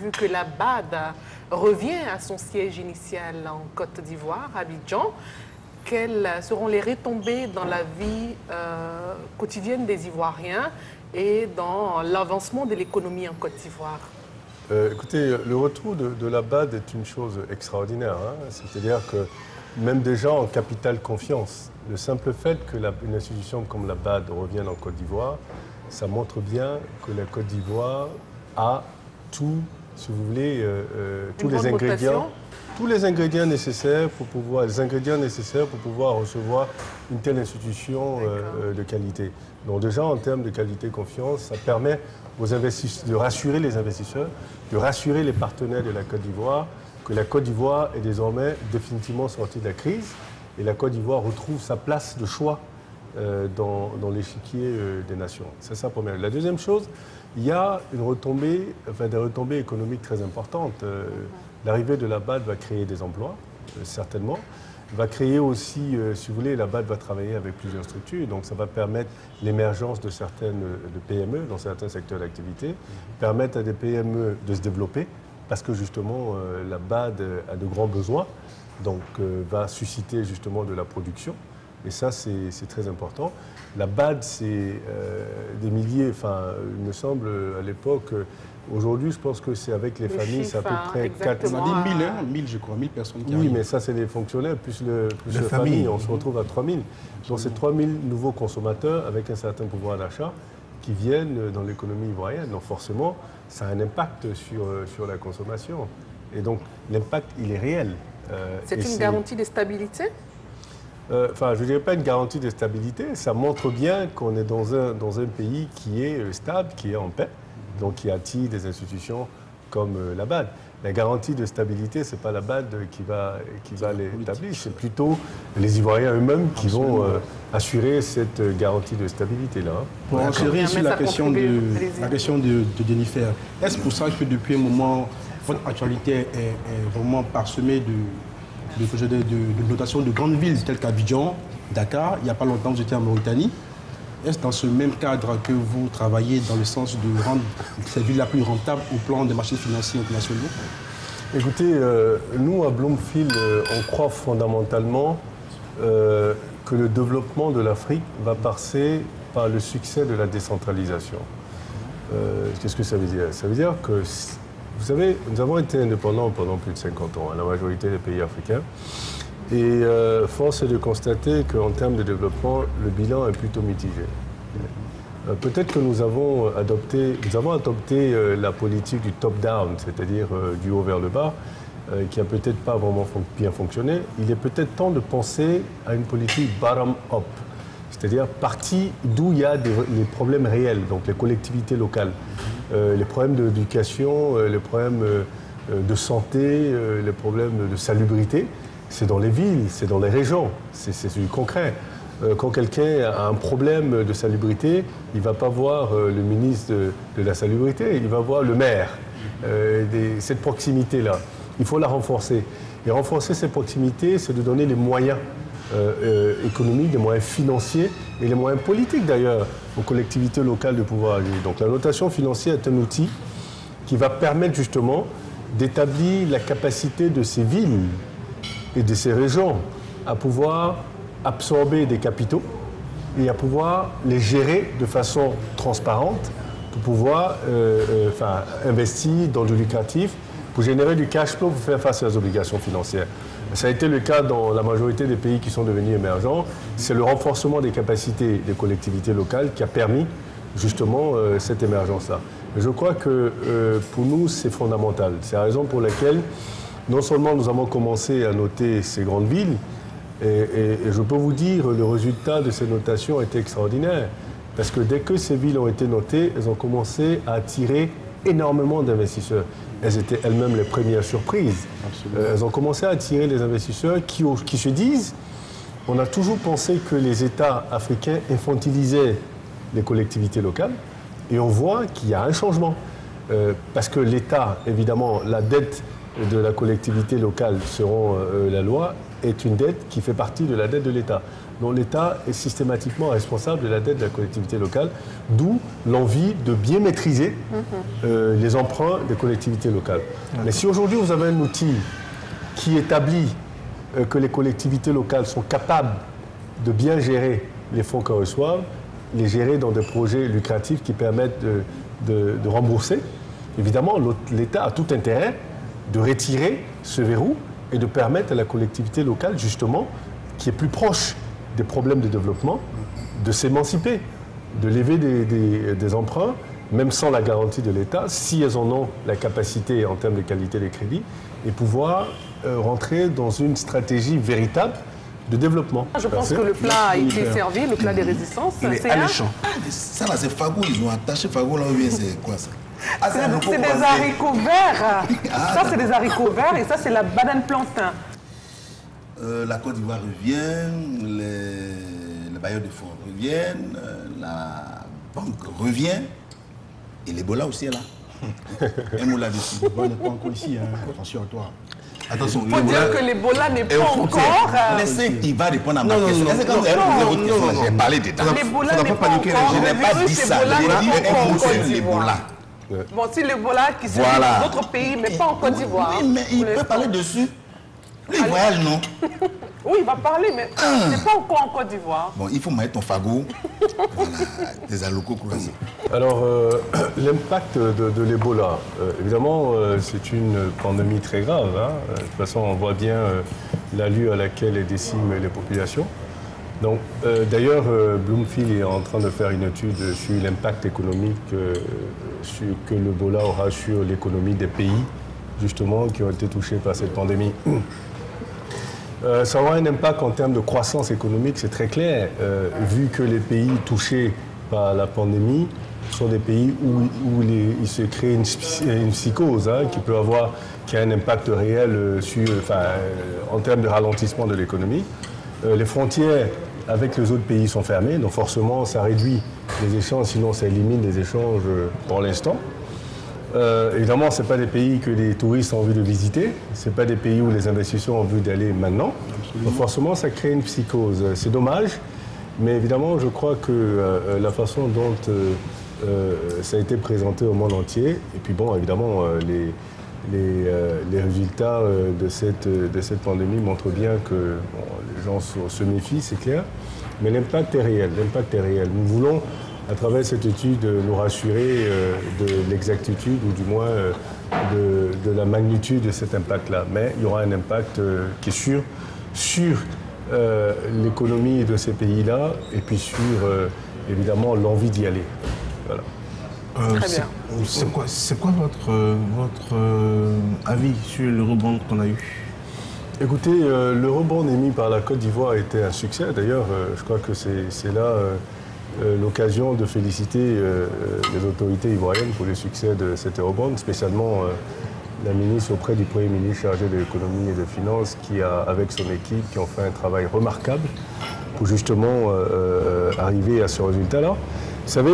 vu que la BAD revient à son siège initial en Côte d'Ivoire, Abidjan? Quelles seront les retombées dans la vie quotidienne des Ivoiriens et dans l'avancement de l'économie en Côte d'Ivoire? Écoutez, le retour de la BAD est une chose extraordinaire. C'est-à-dire que même déjà en capital confiance, le simple fait qu'une institution comme la BAD revienne en Côte d'Ivoire, ça montre bien que la Côte d'Ivoire a tout, si vous voulez, tous les ingrédients nécessaires pour pouvoir recevoir une telle institution de qualité. Donc déjà en termes de qualité et confiance, ça permet aux investisseurs de rassurer les investisseurs, de rassurer les partenaires de la Côte d'Ivoire, que la Côte d'Ivoire est désormais définitivement sortie de la crise et la Côte d'Ivoire retrouve sa place de choix dans l'échiquier des nations. C'est ça pour moi. La deuxième chose, il y a des retombées économiques très importantes. L'arrivée de la BAD va créer des emplois, certainement. va créer aussi, si vous voulez, la BAD va travailler avec plusieurs structures, donc ça va permettre l'émergence de certaines PME dans certains secteurs d'activité, permettre à des PME de se développer, parce que justement, la BAD a de grands besoins, donc va susciter justement de la production. Et ça, c'est très important. La BAD, c'est des milliers, enfin, il me semble, à l'époque, aujourd'hui, je pense que c'est avec les familles, c'est à peu près 4... On a dit 1000, je crois, 1000 personnes qui Oui, arrivent. mais ça, c'est les fonctionnaires, plus les familles. On se retrouve à 3000. Donc, c'est 3000 nouveaux consommateurs avec un certain pouvoir d'achat qui viennent dans l'économie ivoirienne. Donc, forcément, ça a un impact sur la consommation. Et donc, l'impact, il est réel. C'est une garantie de stabilité? Enfin, je ne dirais pas une garantie de stabilité. Ça montre bien qu'on est dans un pays qui est stable, qui est en paix, donc qui attire des institutions comme la BAD. La garantie de stabilité, ce n'est pas la BAD qui va l'établir, c'est plutôt les Ivoiriens eux-mêmes qui vont assurer cette garantie de stabilité-là. Pour enchérir sur la question de Jennifer, est-ce pour ça que depuis un moment, votre actualité est vraiment parsemée de notations de grandes villes telles qu'Abidjan, Dakar? Il n'y a pas longtemps, vous étiez en Mauritanie. Est-ce dans ce même cadre que vous travaillez dans le sens de rendre ces villes-là plus rentables au plan des marchés financiers internationaux? Écoutez, nous, à Bloomfield, on croit fondamentalement que le développement de l'Afrique va passer par le succès de la décentralisation. Qu'est-ce que ça veut dire? Ça veut dire que, vous savez, nous avons été indépendants pendant plus de 50 ans, la majorité des pays africains. Et force est de constater qu'en termes de développement, le bilan est plutôt mitigé. Peut-être que nous avons adopté la politique du top-down, c'est-à-dire du haut vers le bas, qui n'a peut-être pas vraiment bien fonctionné. Il est peut-être temps de penser à une politique bottom-up, c'est-à-dire partie d'où il y a les problèmes réels, donc les collectivités locales, les problèmes d'éducation, les problèmes de santé, les problèmes de salubrité. C'est dans les villes, c'est dans les régions, c'est du concret. Quand quelqu'un a un problème de salubrité, il ne va pas voir le ministre de la salubrité, il va voir le maire. Cette proximité-là, il faut la renforcer. Et renforcer cette proximité, c'est de donner les moyens économiques, les moyens financiers et les moyens politiques d'ailleurs aux collectivités locales de pouvoir agir. Donc la notation financière est un outil qui va permettre justement d'établir la capacité de ces villes et de ces régions à pouvoir absorber des capitaux et à pouvoir les gérer de façon transparente pour pouvoir investir dans du lucratif, pour générer du cash flow, pour faire face à les obligations financières. Ça a été le cas dans la majorité des pays qui sont devenus émergents. C'est le renforcement des capacités des collectivités locales qui a permis justement cette émergence-là. Je crois que pour nous, c'est fondamental. C'est la raison pour laquelle non seulement nous avons commencé à noter ces grandes villes, et je peux vous dire, le résultat de ces notations a été extraordinaire. Parce que dès que ces villes ont été notées, elles ont commencé à attirer énormément d'investisseurs. Elles étaient elles-mêmes les premières surprises. Elles ont commencé à attirer les investisseurs qui se disent, on a toujours pensé que les États africains infantilisaient les collectivités locales, et on voit qu'il y a un changement. Parce que l'État, évidemment, la dette de la collectivité locale selon la loi est une dette qui fait partie de la dette de l'État. Donc l'État est systématiquement responsable de la dette de la collectivité locale, d'où l'envie de bien maîtriser les emprunts des collectivités locales. Mais si aujourd'hui vous avez un outil qui établit que les collectivités locales sont capables de bien gérer les fonds qu'elles reçoivent, les gérer dans des projets lucratifs qui permettent de rembourser, évidemment l'État a tout intérêt de retirer ce verrou et de permettre à la collectivité locale, justement, qui est plus proche des problèmes de développement, de s'émanciper, de lever des emprunts, même sans la garantie de l'État, si elles en ont la capacité en termes de qualité des crédits, et pouvoir rentrer dans une stratégie véritable de développement. Je pense que le plat a été servi, le plat des résistances. C'est alléchant. Ça là, c'est Fago, ils ont attaché Fago là, ou bien c'est quoi ça? C'est des haricots verts. Ça, c'est des haricots verts et ça, c'est la banane plantain. La Côte d'Ivoire revient, les bailleurs de fonds reviennent, la banque revient et l'Ebola aussi est là. Un mot là-dessus. On n'est pas encore ici, hein. Attention à toi. Attention, Il faut dire que l'Ebola n'est pas encore... Laissez qui va répondre à ma question. Est-ce que quand vous avez posé votre question, j'ai parlé dedans. L'Ebola n'est pas encore... Je n'ai pas dit ça. J'ai dit l'Ebola. Bon, si l'Ebola qui se vit dans d'autres pays, mais pas en Côte d'Ivoire. Oui, mais il peut parler dessus. Lui, il voyage, non? Oui, il va parler, mais c'est pas encore en Côte d'Ivoire. Bon, il faut mettre ton fagot. Voilà, des alocos croisés. Alors, l'impact de l'Ebola, évidemment, c'est une pandémie très grave. Hein. De toute façon, on voit bien l'allure à laquelle elle décime les populations. Donc, d'ailleurs, Bloomfield est en train de faire une étude sur l'impact économique que l'Ebola aura sur l'économie des pays, justement, qui ont été touchés par cette pandémie. Ça aura un impact en termes de croissance économique, c'est très clair, vu que les pays touchés par la pandémie sont des pays où il se crée une psychose hein, qui a un impact réel en termes de ralentissement de l'économie. Les frontières avec les autres pays sont fermées, donc forcément ça réduit les échanges, sinon ça élimine les échanges pour l'instant. Évidemment, ce n'est pas des pays que les touristes ont envie de visiter, ce n'est pas des pays où les investisseurs ont envie d'aller maintenant. Donc forcément, ça crée une psychose. C'est dommage, mais évidemment, je crois que la façon dont ça a été présenté au monde entier, et puis bon, évidemment, les résultats de cette pandémie montrent bien que les gens se méfient, c'est clair, mais l'impact est réel, Nous voulons, à travers cette étude, nous rassurer de l'exactitude ou du moins de la magnitude de cet impact-là. Mais il y aura un impact qui est sûr sur l'économie de ces pays-là et puis sur, évidemment, l'envie d'y aller. Voilà. Très bien. C'est quoi votre avis sur le rebond qu'on a eu? Écoutez, le rebond émis par la Côte d'Ivoire a été un succès. D'ailleurs, je crois que c'est là l'occasion de féliciter les autorités ivoiriennes pour le succès de cet eurobond, spécialement la ministre auprès du Premier ministre chargé de l'économie et des finances qui a, avec son équipe, qui ont fait un travail remarquable pour justement arriver à ce résultat-là. Vous savez,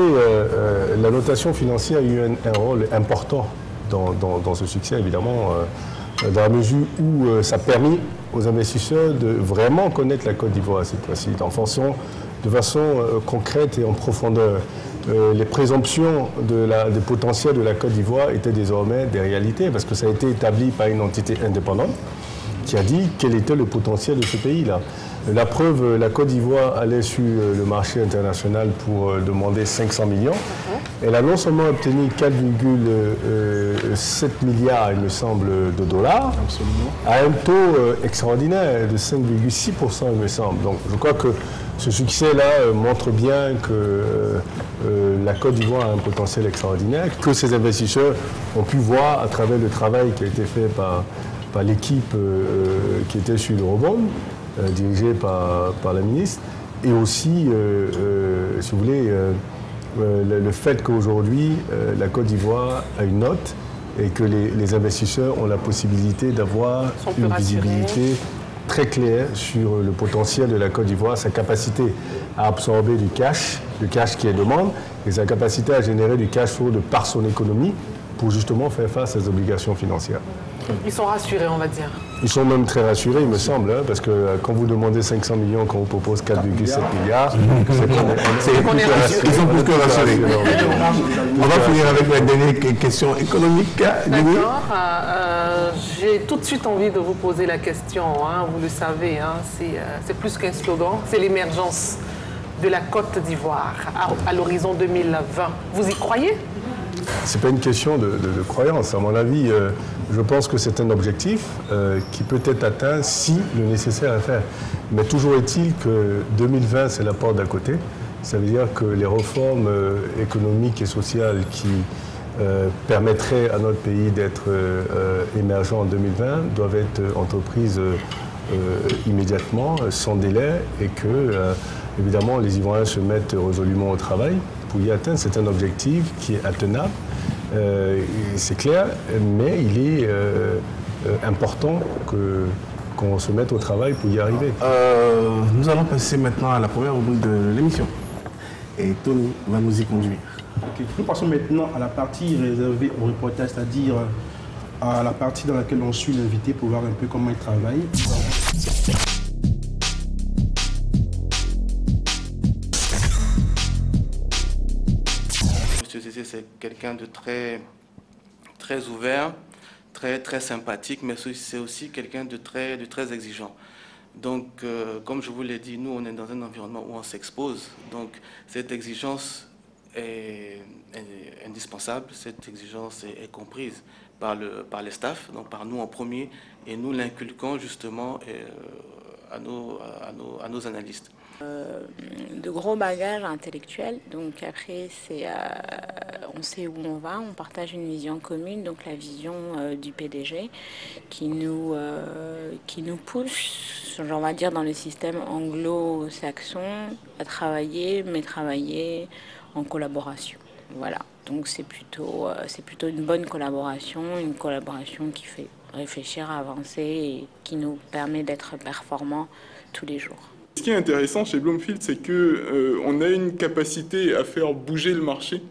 la notation financière a eu un rôle important dans ce succès, évidemment, dans la mesure où ça a permis aux investisseurs de vraiment connaître la Côte d'Ivoire cette fois-ci, de façon concrète et en profondeur. Les présomptions des potentiels de la Côte d'Ivoire étaient désormais des réalités, parce que ça a été établi par une entité indépendante qui a dit quel était le potentiel de ce pays-là. La preuve, la Côte d'Ivoire allait sur le marché international pour demander 500 millions. Elle a non seulement obtenu 4,7 milliards, il me semble, de dollars, à un taux extraordinaire de 5,6%, il me semble. Donc je crois que ce succès-là montre bien que la Côte d'Ivoire a un potentiel extraordinaire, que ces investisseurs ont pu voir à travers le travail qui a été fait par l'équipe qui était sur le rebond, dirigée par la ministre, et aussi, si vous voulez, le fait qu'aujourd'hui, la Côte d'Ivoire a une note et que les investisseurs ont la possibilité d'avoir une visibilité très claire sur le potentiel de la Côte d'Ivoire, sa capacité à absorber du cash, le cash qui est demande, et sa capacité à générer du cash flow de par son économie pour justement faire face à ses obligations financières. Ils sont rassurés, on va dire. Ils sont même très rassurés, il me semble, hein, parce que quand vous demandez 500 millions, quand on vous propose 4,7 milliards, c'est qu'on est rassurés. Ils sont plus que rassurés. On va finir avec la dernière question économique. D'accord. J'ai tout de suite envie de vous poser la question, hein, vous le savez, hein, c'est plus qu'un slogan, c'est l'émergence de la Côte d'Ivoire à l'horizon 2020. Vous y croyez ? Ce n'est pas une question de croyance. À mon avis, je pense que c'est un objectif qui peut être atteint si le nécessaire est fait. Mais toujours est-il que 2020, c'est la porte d'à côté. Ça veut dire que les réformes économiques et sociales qui permettraient à notre pays d'être émergent en 2020 doivent être entreprises immédiatement, sans délai, et que, évidemment, les Ivoiriens se mettent résolument au travail. Pour y atteindre, c'est un objectif qui est atteignable, c'est clair, mais il est important qu'on se mette au travail pour y arriver. Nous allons passer maintenant à la première rubrique de l'émission. Et Tony va nous y conduire. Okay. Nous passons maintenant à la partie réservée au reportage, c'est-à-dire à la partie dans laquelle on suit l'invité pour voir un peu comment il travaille. Monsieur Zézé, c'est quelqu'un de très ouvert, très sympathique, mais c'est aussi quelqu'un de très exigeant. Donc, comme je vous l'ai dit, nous, on est dans un environnement où on s'expose. Donc, cette exigence est indispensable, cette exigence est comprise par les staffs, donc par nous en premier, et nous l'inculquons justement à nos analystes. De gros bagages intellectuels, donc après on sait où on va, on partage une vision commune, donc la vision du PDG qui nous pousse, on va dire dans le système anglo-saxon, à travailler, mais travailler en collaboration. Voilà, donc c'est plutôt une bonne collaboration, une collaboration qui fait réfléchir, avancer et qui nous permet d'être performants tous les jours. Ce qui est intéressant chez Bloomfield, c'est qu'on a une capacité à faire bouger le marché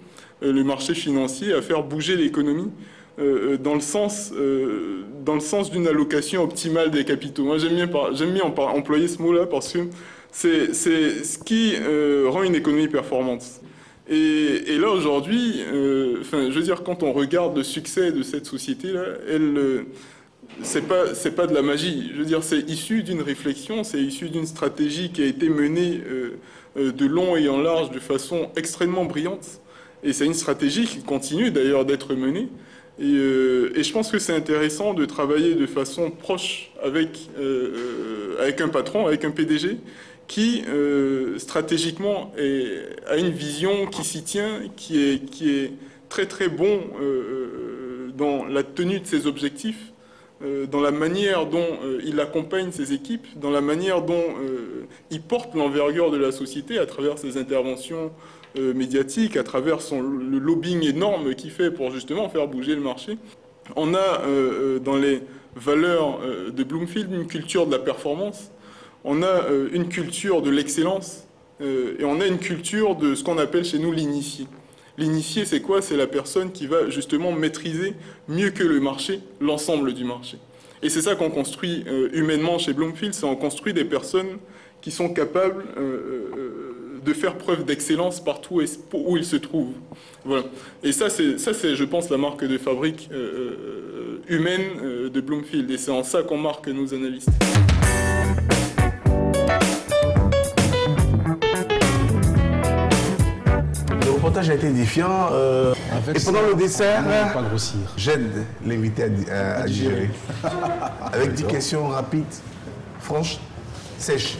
financier, à faire bouger l'économie, dans le sens d'une allocation optimale des capitaux. Moi, j'aime bien employer ce mot-là parce que c'est ce qui rend une économie performante. Et là, aujourd'hui, je veux dire, quand on regarde le succès de cette société-là, c'est pas de la magie. Je veux dire, c'est issu d'une réflexion, c'est issu d'une stratégie qui a été menée de long et en large de façon extrêmement brillante. Et c'est une stratégie qui continue d'ailleurs d'être menée. Et je pense que c'est intéressant de travailler de façon proche avec un patron, avec un PDG, qui stratégiquement a une vision qui s'y tient, qui est très bon dans la tenue de ses objectifs, dans la manière dont il accompagne ses équipes, dans la manière dont il porte l'envergure de la société à travers ses interventions médiatiques, à travers le lobbying énorme qu'il fait pour justement faire bouger le marché. On a dans les valeurs de Bloomfield une culture de la performance, on a une culture de l'excellence et on a une culture de ce qu'on appelle chez nous l'initié. L'initié, c'est quoi? C'est la personne qui va justement maîtriser mieux que le marché l'ensemble du marché. Et c'est ça qu'on construit humainement chez Bloomfield, c'est on construit des personnes qui sont capables de faire preuve d'excellence partout où ils se trouvent. Voilà. Et ça, c'est, je pense, la marque de fabrique humaine de Bloomfield. Et c'est en ça qu'on marque nos analystes. Le reportage a été édifiant. En fait, et pendant le dessert, pas grossir. j'aide l'invité à digérer. Avec 10 questions rapides, franches, sèches,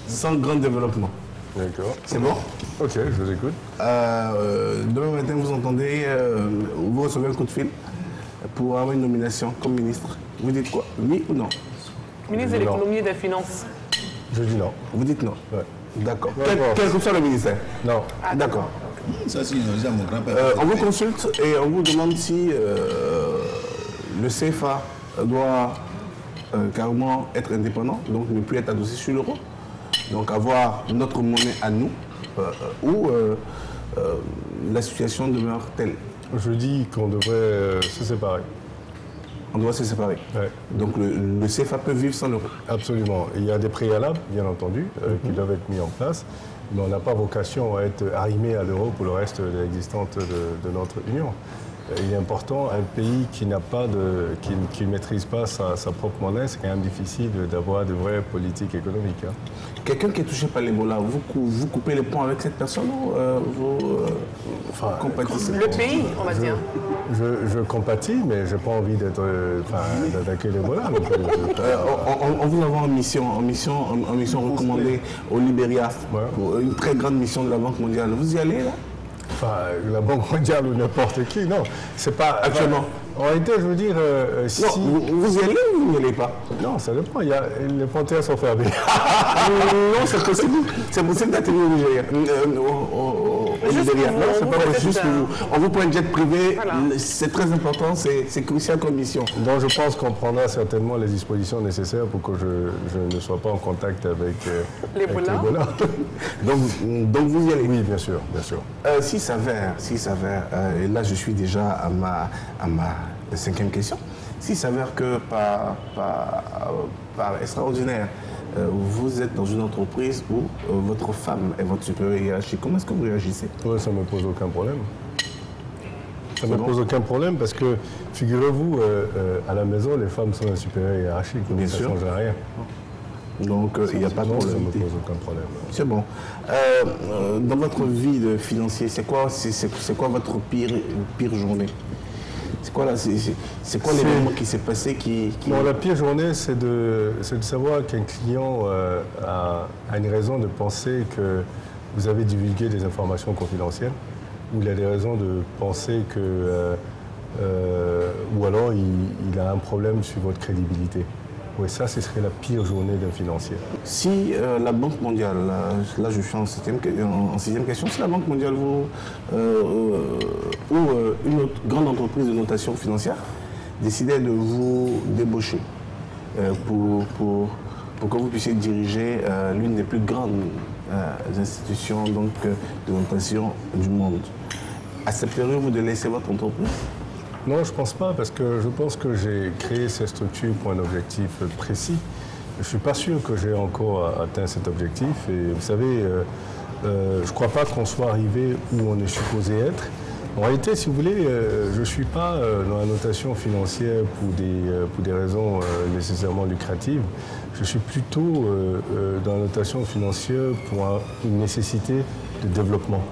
sans grand développement. D'accord. C'est bon? Ok, je vous écoute. Demain matin, vous entendez, vous recevez un coup de fil pour avoir une nomination comme ministre. Vous dites quoi? Oui ou non? Ministre de l'économie et des finances. Je dis non. Vous dites non? Ouais. D'accord. Ouais, bon. Quel que soit le ministère? Non. D'accord. Ça, c'est une mon grand-père. On vous consulte et on vous demande si le CFA doit carrément être indépendant, donc ne plus être adossé sur l'euro, donc avoir notre monnaie à nous, ou la situation demeure telle. Je dis qu'on devrait se séparer. On doit se séparer. Ouais. Donc le CFA peut vivre sans l'euro. Absolument. Il y a des préalables, bien entendu, qui doivent être mis en place, mais on n'a pas vocation à être arrimé à l'euro pour le reste de l'existence de notre Union. Il est important, un pays qui n'a pas qui ne maîtrise pas sa propre monnaie, c'est quand même difficile d'avoir de vraies politiques économiques. Hein. Quelqu'un qui est touché par l'Ebola, vous coupez les ponts avec cette personne ou vous compatissez? Le pays, on va dire. Je compatis, mais je n'ai pas envie d'attaquer l'Ebola. On vous envoie en mission recommandée au Libéria, pour une très grande mission de la Banque mondiale. Vous y allez là? Enfin, la Banque mondiale ou n'importe qui, non. C'est pas actuellement. En réalité, je veux dire, si... Non, vous y allez ou vous n'y allez pas? Non, ça dépend. Les frontières sont fermées. Non, c'est possible. C'est possible d'atterrir au Nigeria. Au Nigeria. Non, c'est pas juste pour vous. On vous prend un jet privé. Voilà. C'est très important. C'est crucial comme mission. Donc, je pense qu'on prendra certainement les dispositions nécessaires pour que je ne sois pas en contact avec l'Ebola. Donc, vous y allez? Oui, bien sûr, bien sûr. S'il s'avère, et là, je suis déjà à ma 5e question. S'il s'avère que par extraordinaire, vous êtes dans une entreprise où votre femme est votre supérieur hiérarchique, comment est-ce que vous réagissez? Ouais, ça ne me pose aucun problème. Ça ne me pose aucun problème parce que, figurez-vous, à la maison, les femmes sont les supérieurs hiérarchiques. Bien ça sûr. ne change rien. Donc, il n'y a pas de problème. Ça ne me pose aucun problème. C'est bon. Dans votre vie de financier, c'est quoi votre pire journée? C'est quoi l'événement qui s'est passé qui... Non, la pire journée, c'est de savoir qu'un client a une raison de penser que vous avez divulgué des informations confidentielles, ou il a des raisons de penser que... ou alors il a un problème sur votre crédibilité. Oui, ça, ce serait la pire journée d'un financier. Si la Banque mondiale, là je suis en sixième question, si la Banque mondiale ou une autre grande entreprise de notation financière décidait de vous débaucher pour que vous puissiez diriger l'une des plus grandes institutions donc, de notation du monde, accepteriez-vous de laisser votre entreprise? Non, je ne pense pas, parce que je pense que j'ai créé cette structure pour un objectif précis. Je ne suis pas sûr que j'ai encore atteint cet objectif. Et vous savez, je ne crois pas qu'on soit arrivé où on est supposé être. En réalité, si vous voulez, je ne suis pas dans la notation financière pour des raisons nécessairement lucratives. Je suis plutôt dans la notation financière pour une nécessité de développement.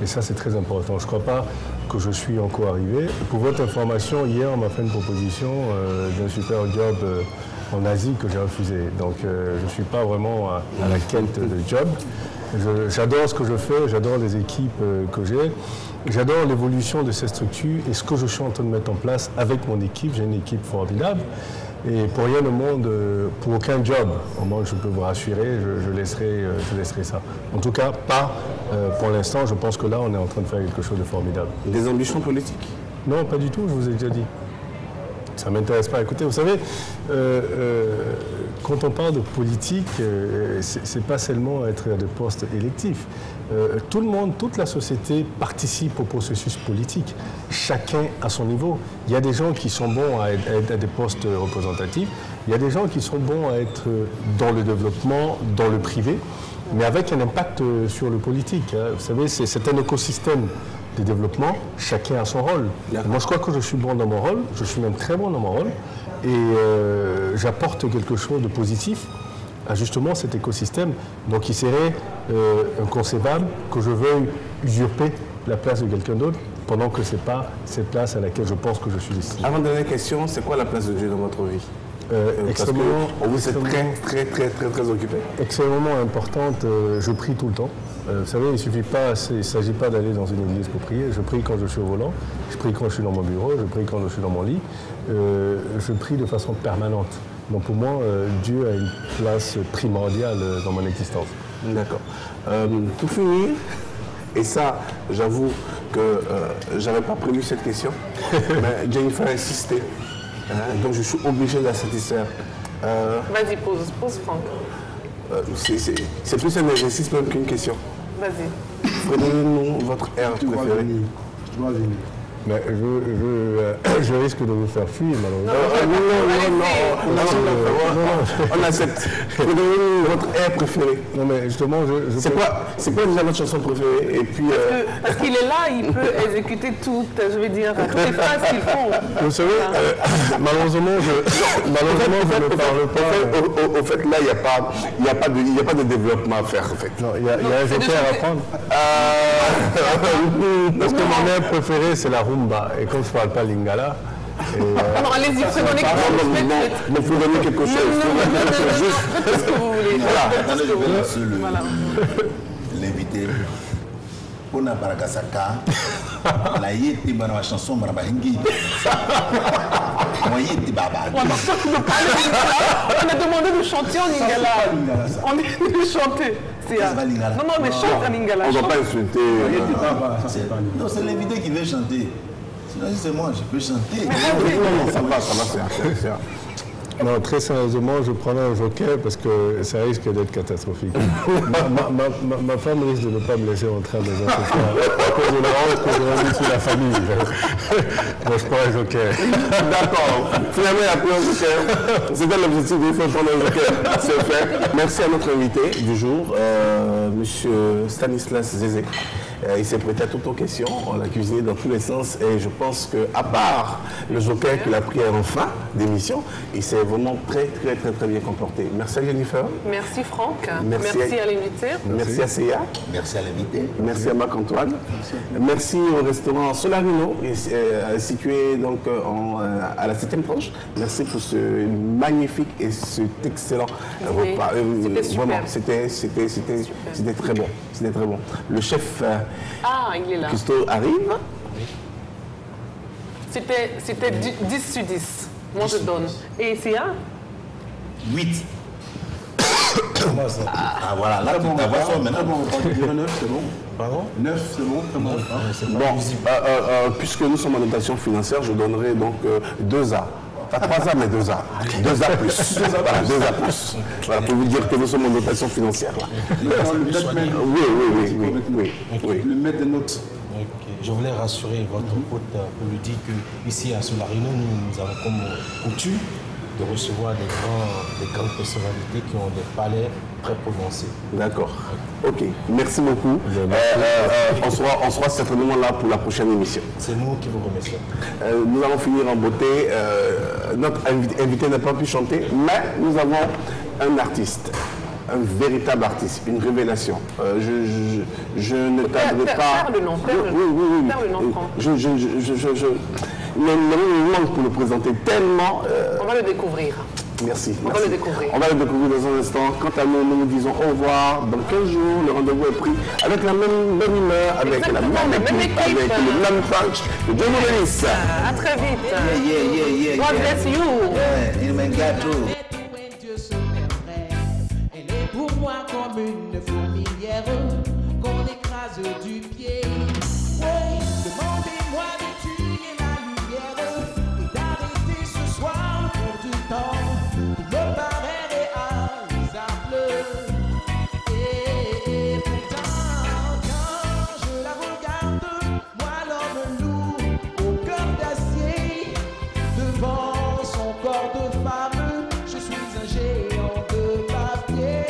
Et ça, c'est très important. Je ne crois pas que je suis encore arrivé. Pour votre information, hier, on m'a fait une proposition d'un super job en Asie que j'ai refusé. Donc, je ne suis pas vraiment à la quête de job. J'adore ce que je fais, j'adore les équipes que j'ai. J'adore l'évolution de ces structures et ce que je suis en train de mettre en place avec mon équipe. J'ai une équipe formidable. Et pour rien au monde, pour aucun job, au moins je peux vous rassurer, je laisserai ça. En tout cas, pas pour l'instant. Je pense que là, on est en train de faire quelque chose de formidable. Des ambitions politiques? Non, pas du tout, je vous ai déjà dit. Ça ne m'intéresse pas. Écoutez, vous savez, quand on parle de politique, c'est pas seulement être à des postes électifs. Tout le monde, toute la société participe au processus politique, chacun à son niveau. Il y a des gens qui sont bons à être à des postes représentatifs, il y a des gens qui sont bons à être dans le développement, dans le privé, mais avec un impact sur le politique. Vous savez, c'est un écosystème de développement, chacun a son rôle. Moi, je crois que je suis bon dans mon rôle, je suis même très bon dans mon rôle, et j'apporte quelque chose de positif à justement cet écosystème. Donc il serait inconcevable que je veuille usurper la place de quelqu'un d'autre pendant que ce n'est pas cette place à laquelle je pense que je suis destiné. Avant-dernière question, c'est quoi la place de Dieu dans votre vie? Extrêmement, vous êtes très occupé. Extrêmement importante, je prie tout le temps. Vous savez, il ne s'agit pas d'aller dans une église pour prier. Je prie quand je suis au volant, je prie quand je suis dans mon bureau, je prie quand je suis dans mon lit. Je prie de façon permanente. Donc pour moi, Dieu a une place primordiale dans mon existence. D'accord. Pour finir, et ça, j'avoue que je n'avais pas prévu cette question, mais Jennifer a insisté. Donc je suis obligé de la satisfaire. Vas-y, pose Franck. C'est plus un exercice même qu'une question. Vas-y. Prenez-nous votre air préféré. Je dois venir. Mais je risque de vous faire fuir, malheureusement. Non, on accepte. Prenez-nous votre air préféré. Non, mais justement, c'est quoi déjà votre chanson préférée? Et puis, parce qu'il est là, il peut exécuter toutes les phrases qu'il faut. Vous savez, malheureusement, je ne parle pas. Au fait, là, il n'y a pas de développement à faire, en fait. Non, il y a un joker à prendre. Parce que mon air préféré, c'est la rumba. Et comme je ne parle pas lingala... Non, allez-y, prenez quelque chose. Faites ce que vous voulez. Attendez, je vais lancer l'invité. Pona Baragasaka, la yéti bana chanson Marabahingi. Moi yéti baba. On a demandé de chanter en lingala. On est venu chanter. Non, mais chante en lingala. On ne va pas insulter. Non, c'est l'invité qui veut chanter. Sinon, si c'est moi, je peux chanter. Non, ça va, c'est Non, très sérieusement, je prendrai un joker parce que ça risque d'être catastrophique. ma femme risque de ne pas me laisser rentrer à la maison ce soir à cause de la honte que j'aurais mis sur la famille. Donc je prends un joker. D'accord. Finalement, il a pris un joker. C'était l'objectif, il faut prendre un joker. C'est fait. Merci à notre invité du jour, monsieur Stanislas Zézé. Il s'est prêté à toutes nos questions, on l'a cuisiné dans tous les sens et je pense qu'à part le joker qu'il a pris en fin d'émission, il s'est vraiment très bien comporté. Merci à Jennifer. Merci Franck. Merci à l'invité. Merci à Céa. Merci à l'invité. Merci à Marc-Antoine. Merci au restaurant Solarino, situé donc à la 7e tranche. Merci pour ce magnifique et cet excellent repas. C'était super. Vraiment, c'était très bon. C'était très bon. Le chef il est là. Custo arrive. C'était 10 sur 10. Moi, je donne. Et Sia 8. Ah voilà, là tu ta voix sort maintenant. 9, c'est bon. Pardon? 9, c'est bon. Bon, puisque nous sommes en notation financière, je donnerai donc 2 A. Pas 3 A, mais 2 A. 2 A plus. Voilà, 2 A plus. Voilà, pour vous dire que nous sommes en notation financière. Là. Oui. Le maître des notes. Okay. Je voulais rassurer votre hôte pour lui dire qu'ici à Solarino, nous avons comme coutume de recevoir des grandes personnalités qui ont des palais très prononcés. D'accord. Ok. Merci beaucoup. On sera certainement là pour la prochaine émission. C'est nous qui vous remercions. Nous allons finir en beauté. Notre invité n'a pas pu chanter, mais nous avons un artiste. Un véritable artiste, une révélation. Je ne tarderai pas. Faire le nom, oui. Faire le nom, Franck. Le nom manque pour le présenter tellement. On va le découvrir. Merci. On va le découvrir. On va le découvrir dans un instant. Quant à nous, nous disons au revoir. Dans 15 jours, le rendez-vous est pris avec la même bonne humeur, avec la même équipe, avec le même punch. Dieu nous bénisse. À très vite. Yeah. God bless you. Il m'a gâteau. Pour moi comme une fourmilière qu'on écrase du pied. Oui, demandez-moi de tuer la lumière et d'arrêter ce soir pour du temps qui me paraît réalisable. Et pourtant, quand je la regarde, moi l'homme lourd au cœur d'acier, devant son corps de femme, je suis un géant de papier.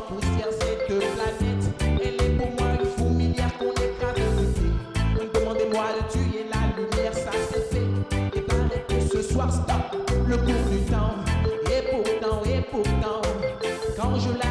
Poussière cette planète, elle est pour moi une fourmilière qu'on écrase de pied. Demandez-moi de tuer la lumière, ça c'est fait. Et paraît que ce soir stop le cours du temps. Et pourtant, quand je la